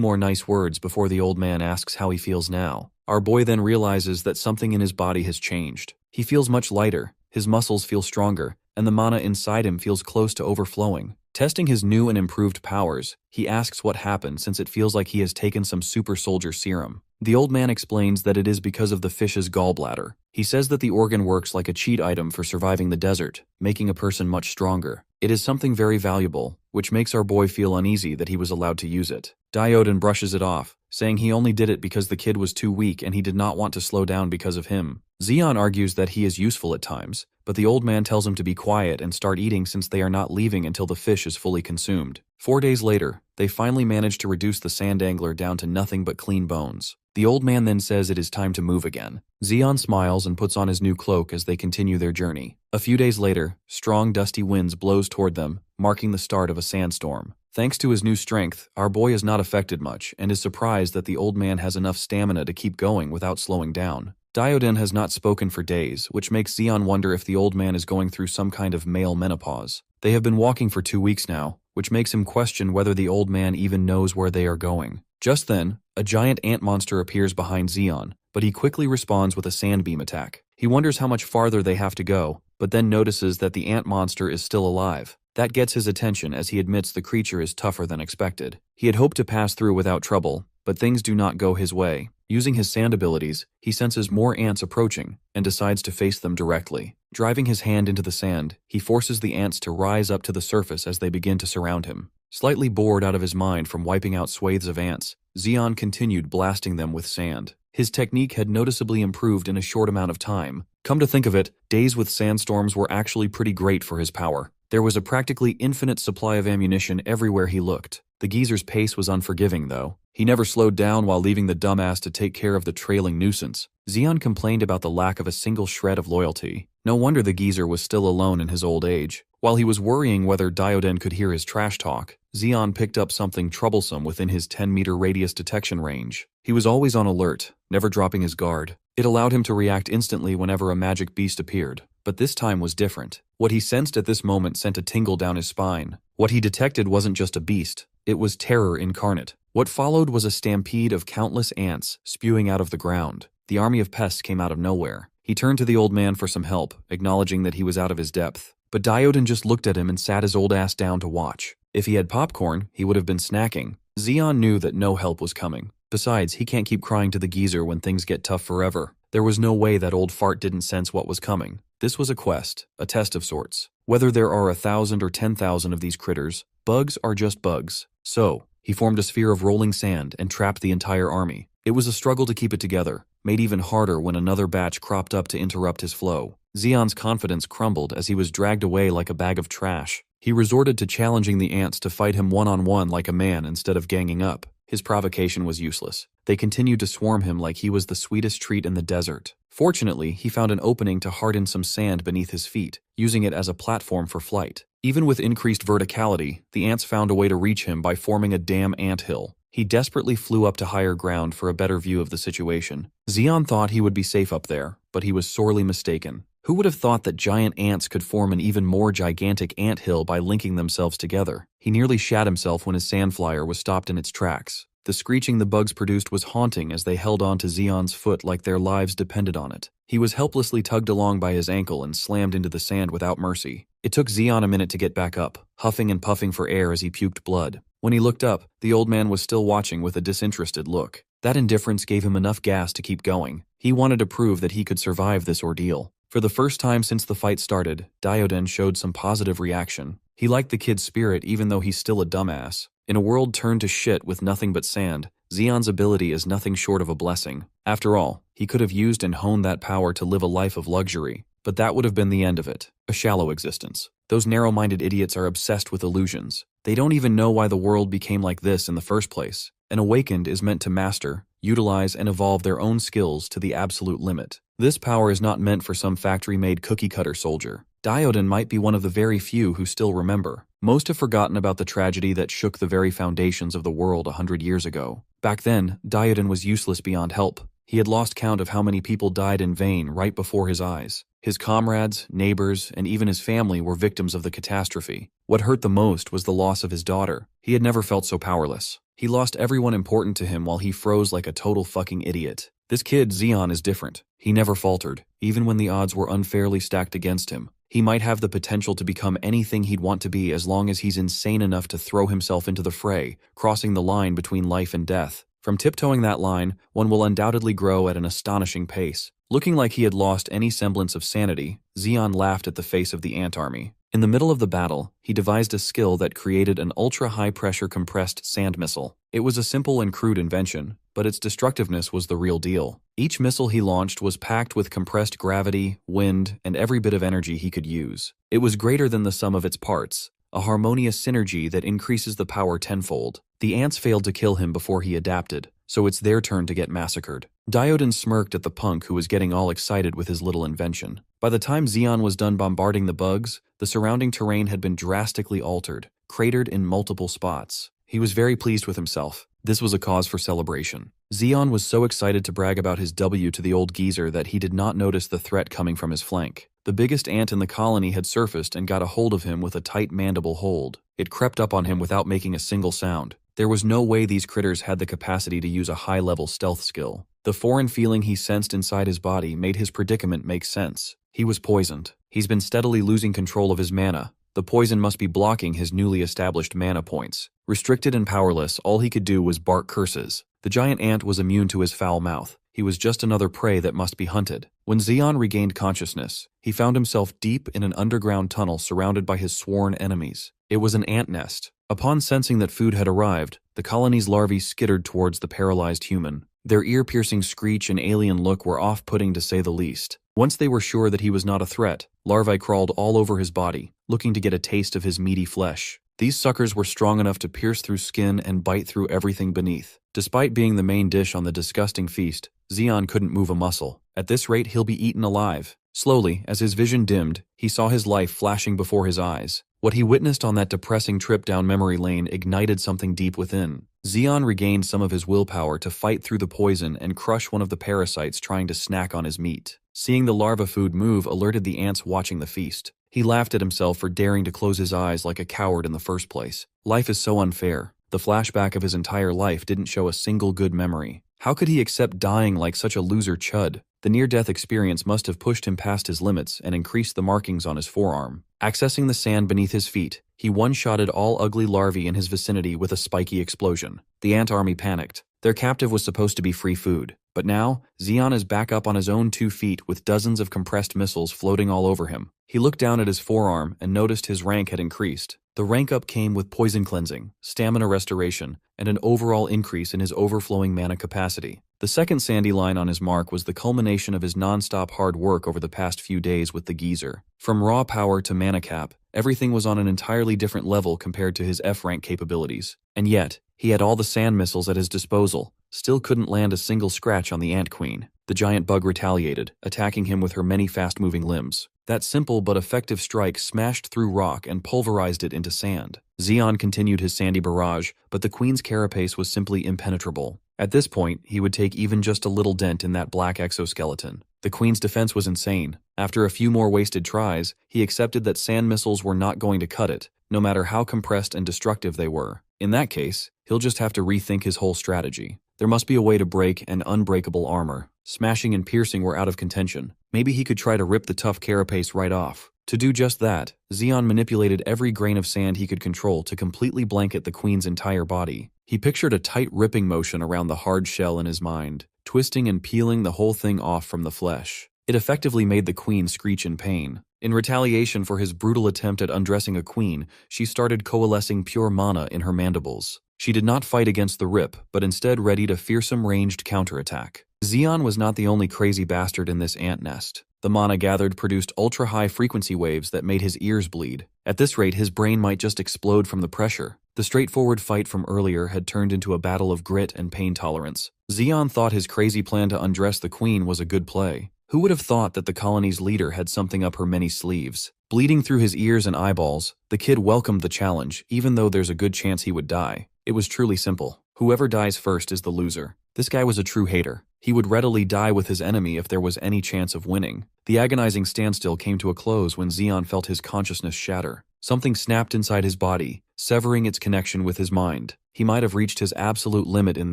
more nice words before the old man asks how he feels now. Our boy then realizes that something in his body has changed. He feels much lighter, his muscles feel stronger, and the mana inside him feels close to overflowing. Testing his new and improved powers, he asks what happened since it feels like he has taken some super soldier serum. The old man explains that it is because of the fish's gallbladder. He says that the organ works like a cheat item for surviving the desert, making a person much stronger. It is something very valuable, which makes our boy feel uneasy that he was allowed to use it. Diodon brushes it off, saying he only did it because the kid was too weak and he did not want to slow down because of him. Xion argues that he is useful at times, but the old man tells him to be quiet and start eating since they are not leaving until the fish is fully consumed. 4 days later, they finally manage to reduce the sand angler down to nothing but clean bones. The old man then says it is time to move again. Xion smiles and puts on his new cloak as they continue their journey. A few days later, strong dusty winds blows toward them, marking the start of a sandstorm. Thanks to his new strength, our boy is not affected much and is surprised that the old man has enough stamina to keep going without slowing down. Diodon has not spoken for days, which makes Xion wonder if the old man is going through some kind of male menopause. They have been walking for 2 weeks now, which makes him question whether the old man even knows where they are going. Just then, a giant ant monster appears behind Xion, but he quickly responds with a sand beam attack. He wonders how much farther they have to go, but then notices that the ant monster is still alive. That gets his attention as he admits the creature is tougher than expected. He had hoped to pass through without trouble, but things do not go his way. Using his sand abilities, he senses more ants approaching and decides to face them directly. Driving his hand into the sand, he forces the ants to rise up to the surface as they begin to surround him. Slightly bored out of his mind from wiping out swathes of ants, Xion continued blasting them with sand. His technique had noticeably improved in a short amount of time. Come to think of it, days with sandstorms were actually pretty great for his power. There was a practically infinite supply of ammunition everywhere he looked. The geezer's pace was unforgiving, though. He never slowed down while leaving the dumbass to take care of the trailing nuisance. Xion complained about the lack of a single shred of loyalty. No wonder the geezer was still alone in his old age. While he was worrying whether Diodon could hear his trash talk, Xion picked up something troublesome within his 10-meter radius detection range. He was always on alert, never dropping his guard. It allowed him to react instantly whenever a magic beast appeared. But this time was different. What he sensed at this moment sent a tingle down his spine. What he detected wasn't just a beast, it was terror incarnate. What followed was a stampede of countless ants spewing out of the ground. The army of pests came out of nowhere. He turned to the old man for some help, acknowledging that he was out of his depth. But Diodon just looked at him and sat his old ass down to watch. If he had popcorn, he would have been snacking. Xion knew that no help was coming. Besides, he can't keep crying to the geezer when things get tough forever. There was no way that old fart didn't sense what was coming. This was a quest, a test of sorts. Whether there are 1,000 or 10,000 of these critters, bugs are just bugs. So, he formed a sphere of rolling sand and trapped the entire army. It was a struggle to keep it together, made even harder when another batch cropped up to interrupt his flow. Xion's confidence crumbled as he was dragged away like a bag of trash. He resorted to challenging the ants to fight him one-on-one like a man instead of ganging up. His provocation was useless. They continued to swarm him like he was the sweetest treat in the desert. Fortunately, he found an opening to harden some sand beneath his feet, using it as a platform for flight. Even with increased verticality, the ants found a way to reach him by forming a damn anthill. He desperately flew up to higher ground for a better view of the situation. Xion thought he would be safe up there, but he was sorely mistaken. Who would have thought that giant ants could form an even more gigantic anthill by linking themselves together? He nearly shat himself when his sand flyer was stopped in its tracks. The screeching the bugs produced was haunting as they held on to Xion's foot like their lives depended on it. He was helplessly tugged along by his ankle and slammed into the sand without mercy. It took Xion a minute to get back up, huffing and puffing for air as he puked blood. When he looked up, the old man was still watching with a disinterested look. That indifference gave him enough gas to keep going. He wanted to prove that he could survive this ordeal. For the first time since the fight started, Diodon showed some positive reaction. He liked the kid's spirit even though he's still a dumbass. In a world turned to shit with nothing but sand, Xeon's ability is nothing short of a blessing. After all, he could have used and honed that power to live a life of luxury, but that would have been the end of it. A shallow existence. Those narrow-minded idiots are obsessed with illusions. They don't even know why the world became like this in the first place. An awakened is meant to master, utilize, and evolve their own skills to the absolute limit. This power is not meant for some factory-made cookie-cutter soldier. Diodon might be one of the very few who still remember. Most have forgotten about the tragedy that shook the very foundations of the world 100 years ago. Back then, Diodon was useless beyond help. He had lost count of how many people died in vain right before his eyes. His comrades, neighbors, and even his family were victims of the catastrophe. What hurt the most was the loss of his daughter. He had never felt so powerless. He lost everyone important to him while he froze like a total fucking idiot. This kid, Xeon, is different. He never faltered, even when the odds were unfairly stacked against him. He might have the potential to become anything he'd want to be as long as he's insane enough to throw himself into the fray, crossing the line between life and death. From tiptoeing that line, one will undoubtedly grow at an astonishing pace. Looking like he had lost any semblance of sanity, Xeon laughed at the face of the ant army. In the middle of the battle, he devised a skill that created an ultra-high-pressure compressed sand missile. It was a simple and crude invention, but its destructiveness was the real deal. Each missile he launched was packed with compressed gravity, wind, and every bit of energy he could use. It was greater than the sum of its parts, a harmonious synergy that increases the power tenfold. The ants failed to kill him before he adapted, so it's their turn to get massacred. Diodon smirked at the punk who was getting all excited with his little invention. By the time Xeon was done bombarding the bugs, the surrounding terrain had been drastically altered, cratered in multiple spots. He was very pleased with himself. This was a cause for celebration. Xeon was so excited to brag about his W to the old geezer that he did not notice the threat coming from his flank. The biggest ant in the colony had surfaced and got a hold of him with a tight mandible hold. It crept up on him without making a single sound. There was no way these critters had the capacity to use a high-level stealth skill. The foreign feeling he sensed inside his body made his predicament make sense. He was poisoned. He's been steadily losing control of his mana. The poison must be blocking his newly established mana points. Restricted and powerless, all he could do was bark curses. The giant ant was immune to his foul mouth. He was just another prey that must be hunted. When Xeon regained consciousness, he found himself deep in an underground tunnel surrounded by his sworn enemies. It was an ant nest. Upon sensing that food had arrived, the colony's larvae skittered towards the paralyzed human. Their ear-piercing screech and alien look were off-putting to say the least. Once they were sure that he was not a threat, larvae crawled all over his body, looking to get a taste of his meaty flesh. These suckers were strong enough to pierce through skin and bite through everything beneath. Despite being the main dish on the disgusting feast, Xeon couldn't move a muscle. At this rate, he'll be eaten alive. Slowly, as his vision dimmed, he saw his life flashing before his eyes. What he witnessed on that depressing trip down memory lane ignited something deep within. Xeon regained some of his willpower to fight through the poison and crush one of the parasites trying to snack on his meat. Seeing the larva food move alerted the ants watching the feast. He laughed at himself for daring to close his eyes like a coward in the first place. Life is so unfair. The flashback of his entire life didn't show a single good memory. How could he accept dying like such a loser chud? The near-death experience must have pushed him past his limits and increased the markings on his forearm. Accessing the sand beneath his feet, he one-shotted all ugly larvae in his vicinity with a spiky explosion. The ant army panicked. Their captive was supposed to be free food. But now, Xeon is back up on his own 2 feet with dozens of compressed missiles floating all over him. He looked down at his forearm and noticed his rank had increased. The rank up came with poison cleansing, stamina restoration, and an overall increase in his overflowing mana capacity. The second sandy line on his mark was the culmination of his non-stop hard work over the past few days with the geezer. From raw power to mana cap, everything was on an entirely different level compared to his F-rank capabilities. And yet, he had all the sand missiles at his disposal, still couldn't land a single scratch on the Ant Queen. The giant bug retaliated, attacking him with her many fast-moving limbs. That simple but effective strike smashed through rock and pulverized it into sand. Xeon continued his sandy barrage, but the Queen's carapace was simply impenetrable. At this point, he would take even just a little dent in that black exoskeleton. The Queen's defense was insane. After a few more wasted tries, he accepted that sand missiles were not going to cut it, no matter how compressed and destructive they were. In that case, he'll just have to rethink his whole strategy. There must be a way to break an unbreakable armor. Smashing and piercing were out of contention. Maybe he could try to rip the tough carapace right off. To do just that, Xeon manipulated every grain of sand he could control to completely blanket the Queen's entire body. He pictured a tight ripping motion around the hard shell in his mind, twisting and peeling the whole thing off from the flesh. It effectively made the Queen screech in pain. In retaliation for his brutal attempt at undressing a queen, she started coalescing pure mana in her mandibles. She did not fight against the rip, but instead readied a fearsome ranged counterattack. Xion was not the only crazy bastard in this ant nest. The mana gathered produced ultra-high frequency waves that made his ears bleed. At this rate, his brain might just explode from the pressure. The straightforward fight from earlier had turned into a battle of grit and pain tolerance. Xion thought his crazy plan to undress the queen was a good play. Who would have thought that the colony's leader had something up her many sleeves? Bleeding through his ears and eyeballs, the kid welcomed the challenge, even though there's a good chance he would die. It was truly simple. Whoever dies first is the loser. This guy was a true hater. He would readily die with his enemy if there was any chance of winning. The agonizing standstill came to a close when Xion felt his consciousness shatter. Something snapped inside his body, severing its connection with his mind. He might have reached his absolute limit in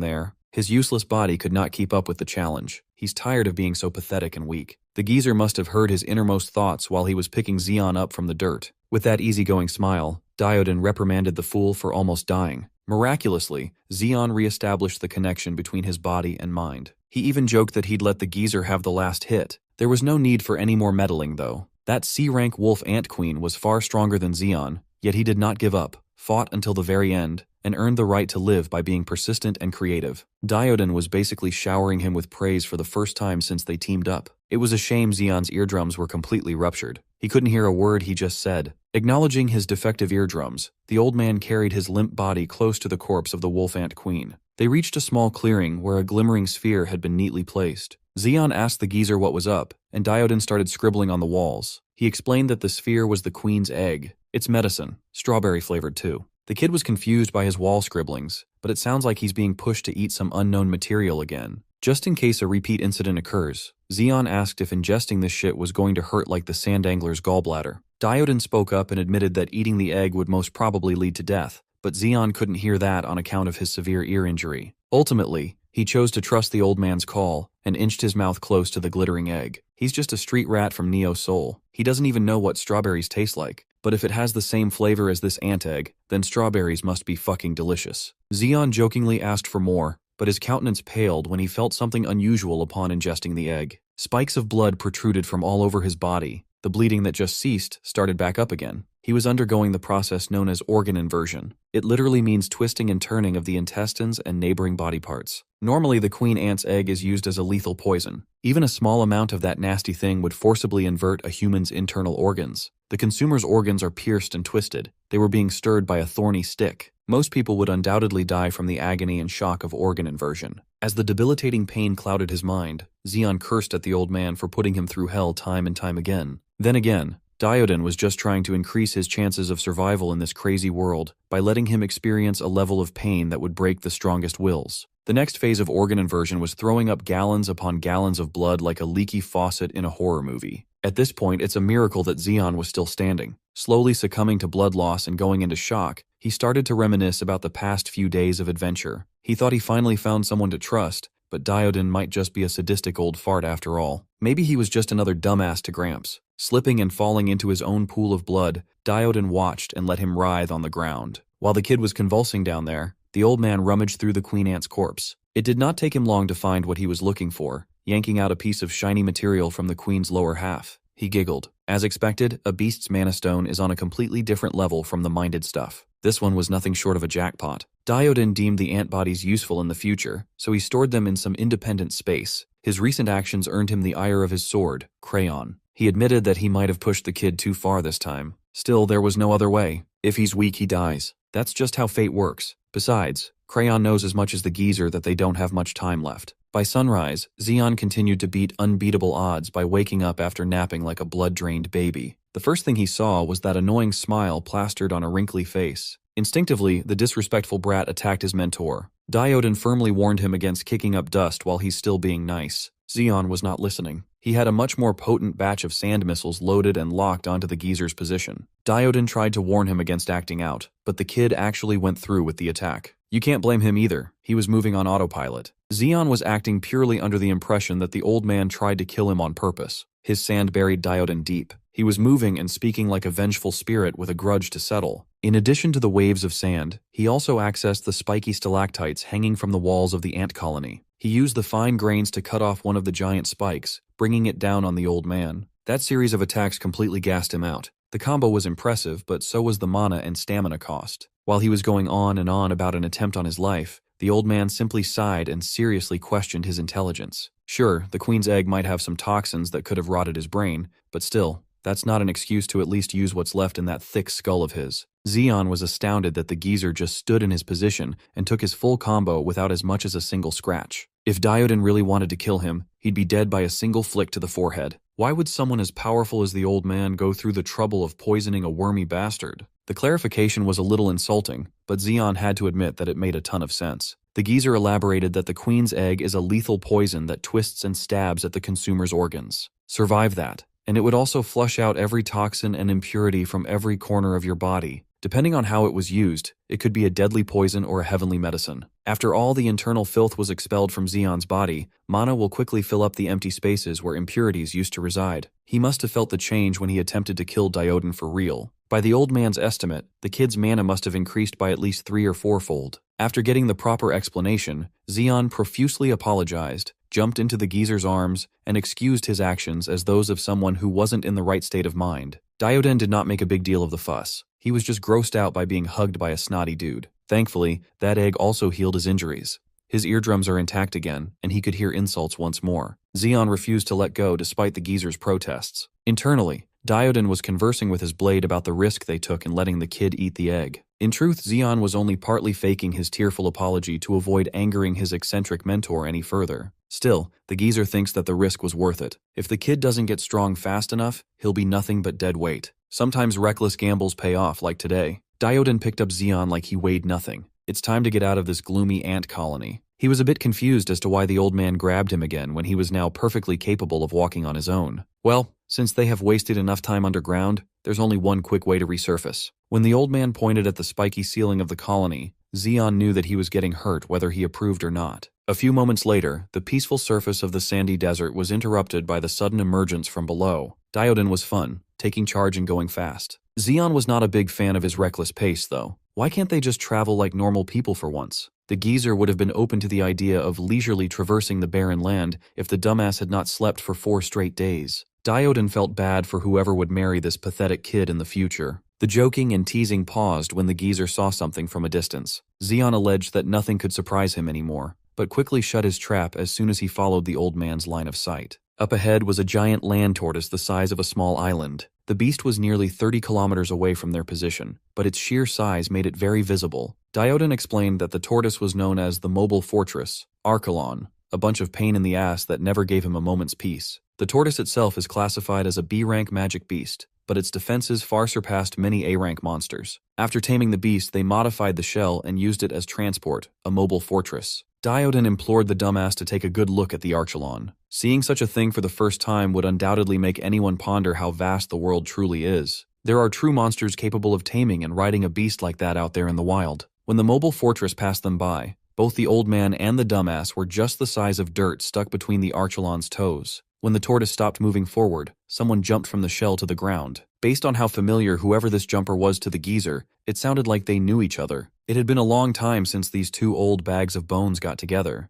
there. His useless body could not keep up with the challenge. He's tired of being so pathetic and weak. The geezer must have heard his innermost thoughts while he was picking Xion up from the dirt. With that easygoing smile, Diodin reprimanded the fool for almost dying. Miraculously, Xion re-established the connection between his body and mind. He even joked that he'd let the geezer have the last hit. There was no need for any more meddling, though. That C-rank wolf ant queen was far stronger than Xion, yet he did not give up, fought until the very end, and earned the right to live by being persistent and creative. Diodin was basically showering him with praise for the first time since they teamed up. It was a shame Xion's eardrums were completely ruptured. He couldn't hear a word he just said. Acknowledging his defective eardrums, the old man carried his limp body close to the corpse of the wolf ant queen. They reached a small clearing where a glimmering sphere had been neatly placed. Xion asked the geezer what was up, and Diodin started scribbling on the walls. He explained that the sphere was the queen's egg. It's medicine, strawberry-flavored too. The kid was confused by his wall scribblings, but it sounds like he's being pushed to eat some unknown material again. Just in case a repeat incident occurs, Xion asked if ingesting this shit was going to hurt like the sandangler's gallbladder. Diodin spoke up and admitted that eating the egg would most probably lead to death, but Xion couldn't hear that on account of his severe ear injury. Ultimately, he chose to trust the old man's call and inched his mouth close to the glittering egg. He's just a street rat from Neo Seoul. He doesn't even know what strawberries taste like. But if it has the same flavor as this ant egg, then strawberries must be fucking delicious. Xion jokingly asked for more, but his countenance paled when he felt something unusual upon ingesting the egg. Spikes of blood protruded from all over his body. The bleeding that just ceased started back up again. He was undergoing the process known as organ inversion. It literally means twisting and turning of the intestines and neighboring body parts. Normally, the queen ant's egg is used as a lethal poison. Even a small amount of that nasty thing would forcibly invert a human's internal organs. The consumer's organs are pierced and twisted. They were being stirred by a thorny stick. Most people would undoubtedly die from the agony and shock of organ inversion. As the debilitating pain clouded his mind, Xion cursed at the old man for putting him through hell time and time again. Then again, Diodin was just trying to increase his chances of survival in this crazy world by letting him experience a level of pain that would break the strongest wills. The next phase of organ inversion was throwing up gallons upon gallons of blood like a leaky faucet in a horror movie. At this point, it's a miracle that Xion was still standing. Slowly succumbing to blood loss and going into shock, he started to reminisce about the past few days of adventure. He thought he finally found someone to trust, but Diodin might just be a sadistic old fart after all. Maybe he was just another dumbass to Gramps. Slipping and falling into his own pool of blood, Diodin watched and let him writhe on the ground. While the kid was convulsing down there, the old man rummaged through the queen ant's corpse. It did not take him long to find what he was looking for, yanking out a piece of shiny material from the queen's lower half. He giggled. As expected, a beast's mana stone is on a completely different level from the minded stuff. This one was nothing short of a jackpot. Diodin deemed the ant bodies useful in the future, so he stored them in some independent space. His recent actions earned him the ire of his sword, Crayon. He admitted that he might have pushed the kid too far this time. Still, there was no other way. If he's weak, he dies. That's just how fate works. Besides, Crayon knows as much as the geezer that they don't have much time left. By sunrise, Xion continued to beat unbeatable odds by waking up after napping like a blood-drained baby. The first thing he saw was that annoying smile plastered on a wrinkly face. Instinctively, the disrespectful brat attacked his mentor. Diodin firmly warned him against kicking up dust while he's still being nice. Xion was not listening. He had a much more potent batch of sand missiles loaded and locked onto the geezer's position. Diodin tried to warn him against acting out, but the kid actually went through with the attack. You can't blame him either. He was moving on autopilot. Xion was acting purely under the impression that the old man tried to kill him on purpose. His sand buried Diodin deep. He was moving and speaking like a vengeful spirit with a grudge to settle. In addition to the waves of sand, he also accessed the spiky stalactites hanging from the walls of the ant colony. He used the fine grains to cut off one of the giant spikes, bringing it down on the old man. That series of attacks completely gassed him out. The combo was impressive, but so was the mana and stamina cost. While he was going on and on about an attempt on his life, the old man simply sighed and seriously questioned his intelligence. Sure, the queen's egg might have some toxins that could have rotted his brain, but still, that's not an excuse to at least use what's left in that thick skull of his. Zeon was astounded that the geezer just stood in his position and took his full combo without as much as a single scratch. If Dioden really wanted to kill him, he'd be dead by a single flick to the forehead. Why would someone as powerful as the old man go through the trouble of poisoning a wormy bastard? The clarification was a little insulting, but Zeon had to admit that it made a ton of sense. The geezer elaborated that the queen's egg is a lethal poison that twists and stabs at the consumer's organs. Survive that, and it would also flush out every toxin and impurity from every corner of your body. Depending on how it was used, it could be a deadly poison or a heavenly medicine. After all the internal filth was expelled from Zeon's body, mana will quickly fill up the empty spaces where impurities used to reside. He must have felt the change when he attempted to kill Dioden for real. By the old man's estimate, the kid's mana must have increased by at least 3- or 4-fold. After getting the proper explanation, Zeon profusely apologized, jumped into the geezer's arms, and excused his actions as those of someone who wasn't in the right state of mind. Dioden did not make a big deal of the fuss. He was just grossed out by being hugged by a snotty dude. Thankfully, that egg also healed his injuries. His eardrums are intact again, and he could hear insults once more. Zeon refused to let go despite the geezer's protests. Internally, Dioden was conversing with his blade about the risk they took in letting the kid eat the egg. In truth, Zeon was only partly faking his tearful apology to avoid angering his eccentric mentor any further. Still, the geezer thinks that the risk was worth it. If the kid doesn't get strong fast enough, he'll be nothing but dead weight. Sometimes reckless gambles pay off, like today. Dioden picked up Zeon like he weighed nothing. It's time to get out of this gloomy ant colony. He was a bit confused as to why the old man grabbed him again when he was now perfectly capable of walking on his own. Well, since they have wasted enough time underground, there's only one quick way to resurface. When the old man pointed at the spiky ceiling of the colony, Zeon knew that he was getting hurt whether he approved or not. A few moments later, the peaceful surface of the sandy desert was interrupted by the sudden emergence from below. Dioden was fun, taking charge and going fast. Zeon was not a big fan of his reckless pace, though. Why can't they just travel like normal people for once? The geezer would have been open to the idea of leisurely traversing the barren land if the dumbass had not slept for 4 straight days. Dioden felt bad for whoever would marry this pathetic kid in the future. The joking and teasing paused when the geezer saw something from a distance. Zeon alleged that nothing could surprise him anymore, but quickly shut his trap as soon as he followed the old man's line of sight. Up ahead was a giant land tortoise the size of a small island. The beast was nearly 30 kilometers away from their position, but its sheer size made it very visible. Dioden explained that the tortoise was known as the Mobile Fortress, Archelon, a bunch of pain in the ass that never gave him a moment's peace. The tortoise itself is classified as a B-rank magic beast, but its defenses far surpassed many A-rank monsters. After taming the beast, they modified the shell and used it as transport, a mobile fortress. Dioden implored the dumbass to take a good look at the Archelon. Seeing such a thing for the first time would undoubtedly make anyone ponder how vast the world truly is. There are true monsters capable of taming and riding a beast like that out there in the wild. When the mobile fortress passed them by, both the old man and the dumbass were just the size of dirt stuck between the Archelon's toes. When the tortoise stopped moving forward, someone jumped from the shell to the ground. Based on how familiar whoever this jumper was to the geezer, it sounded like they knew each other. It had been a long time since these two old bags of bones got together.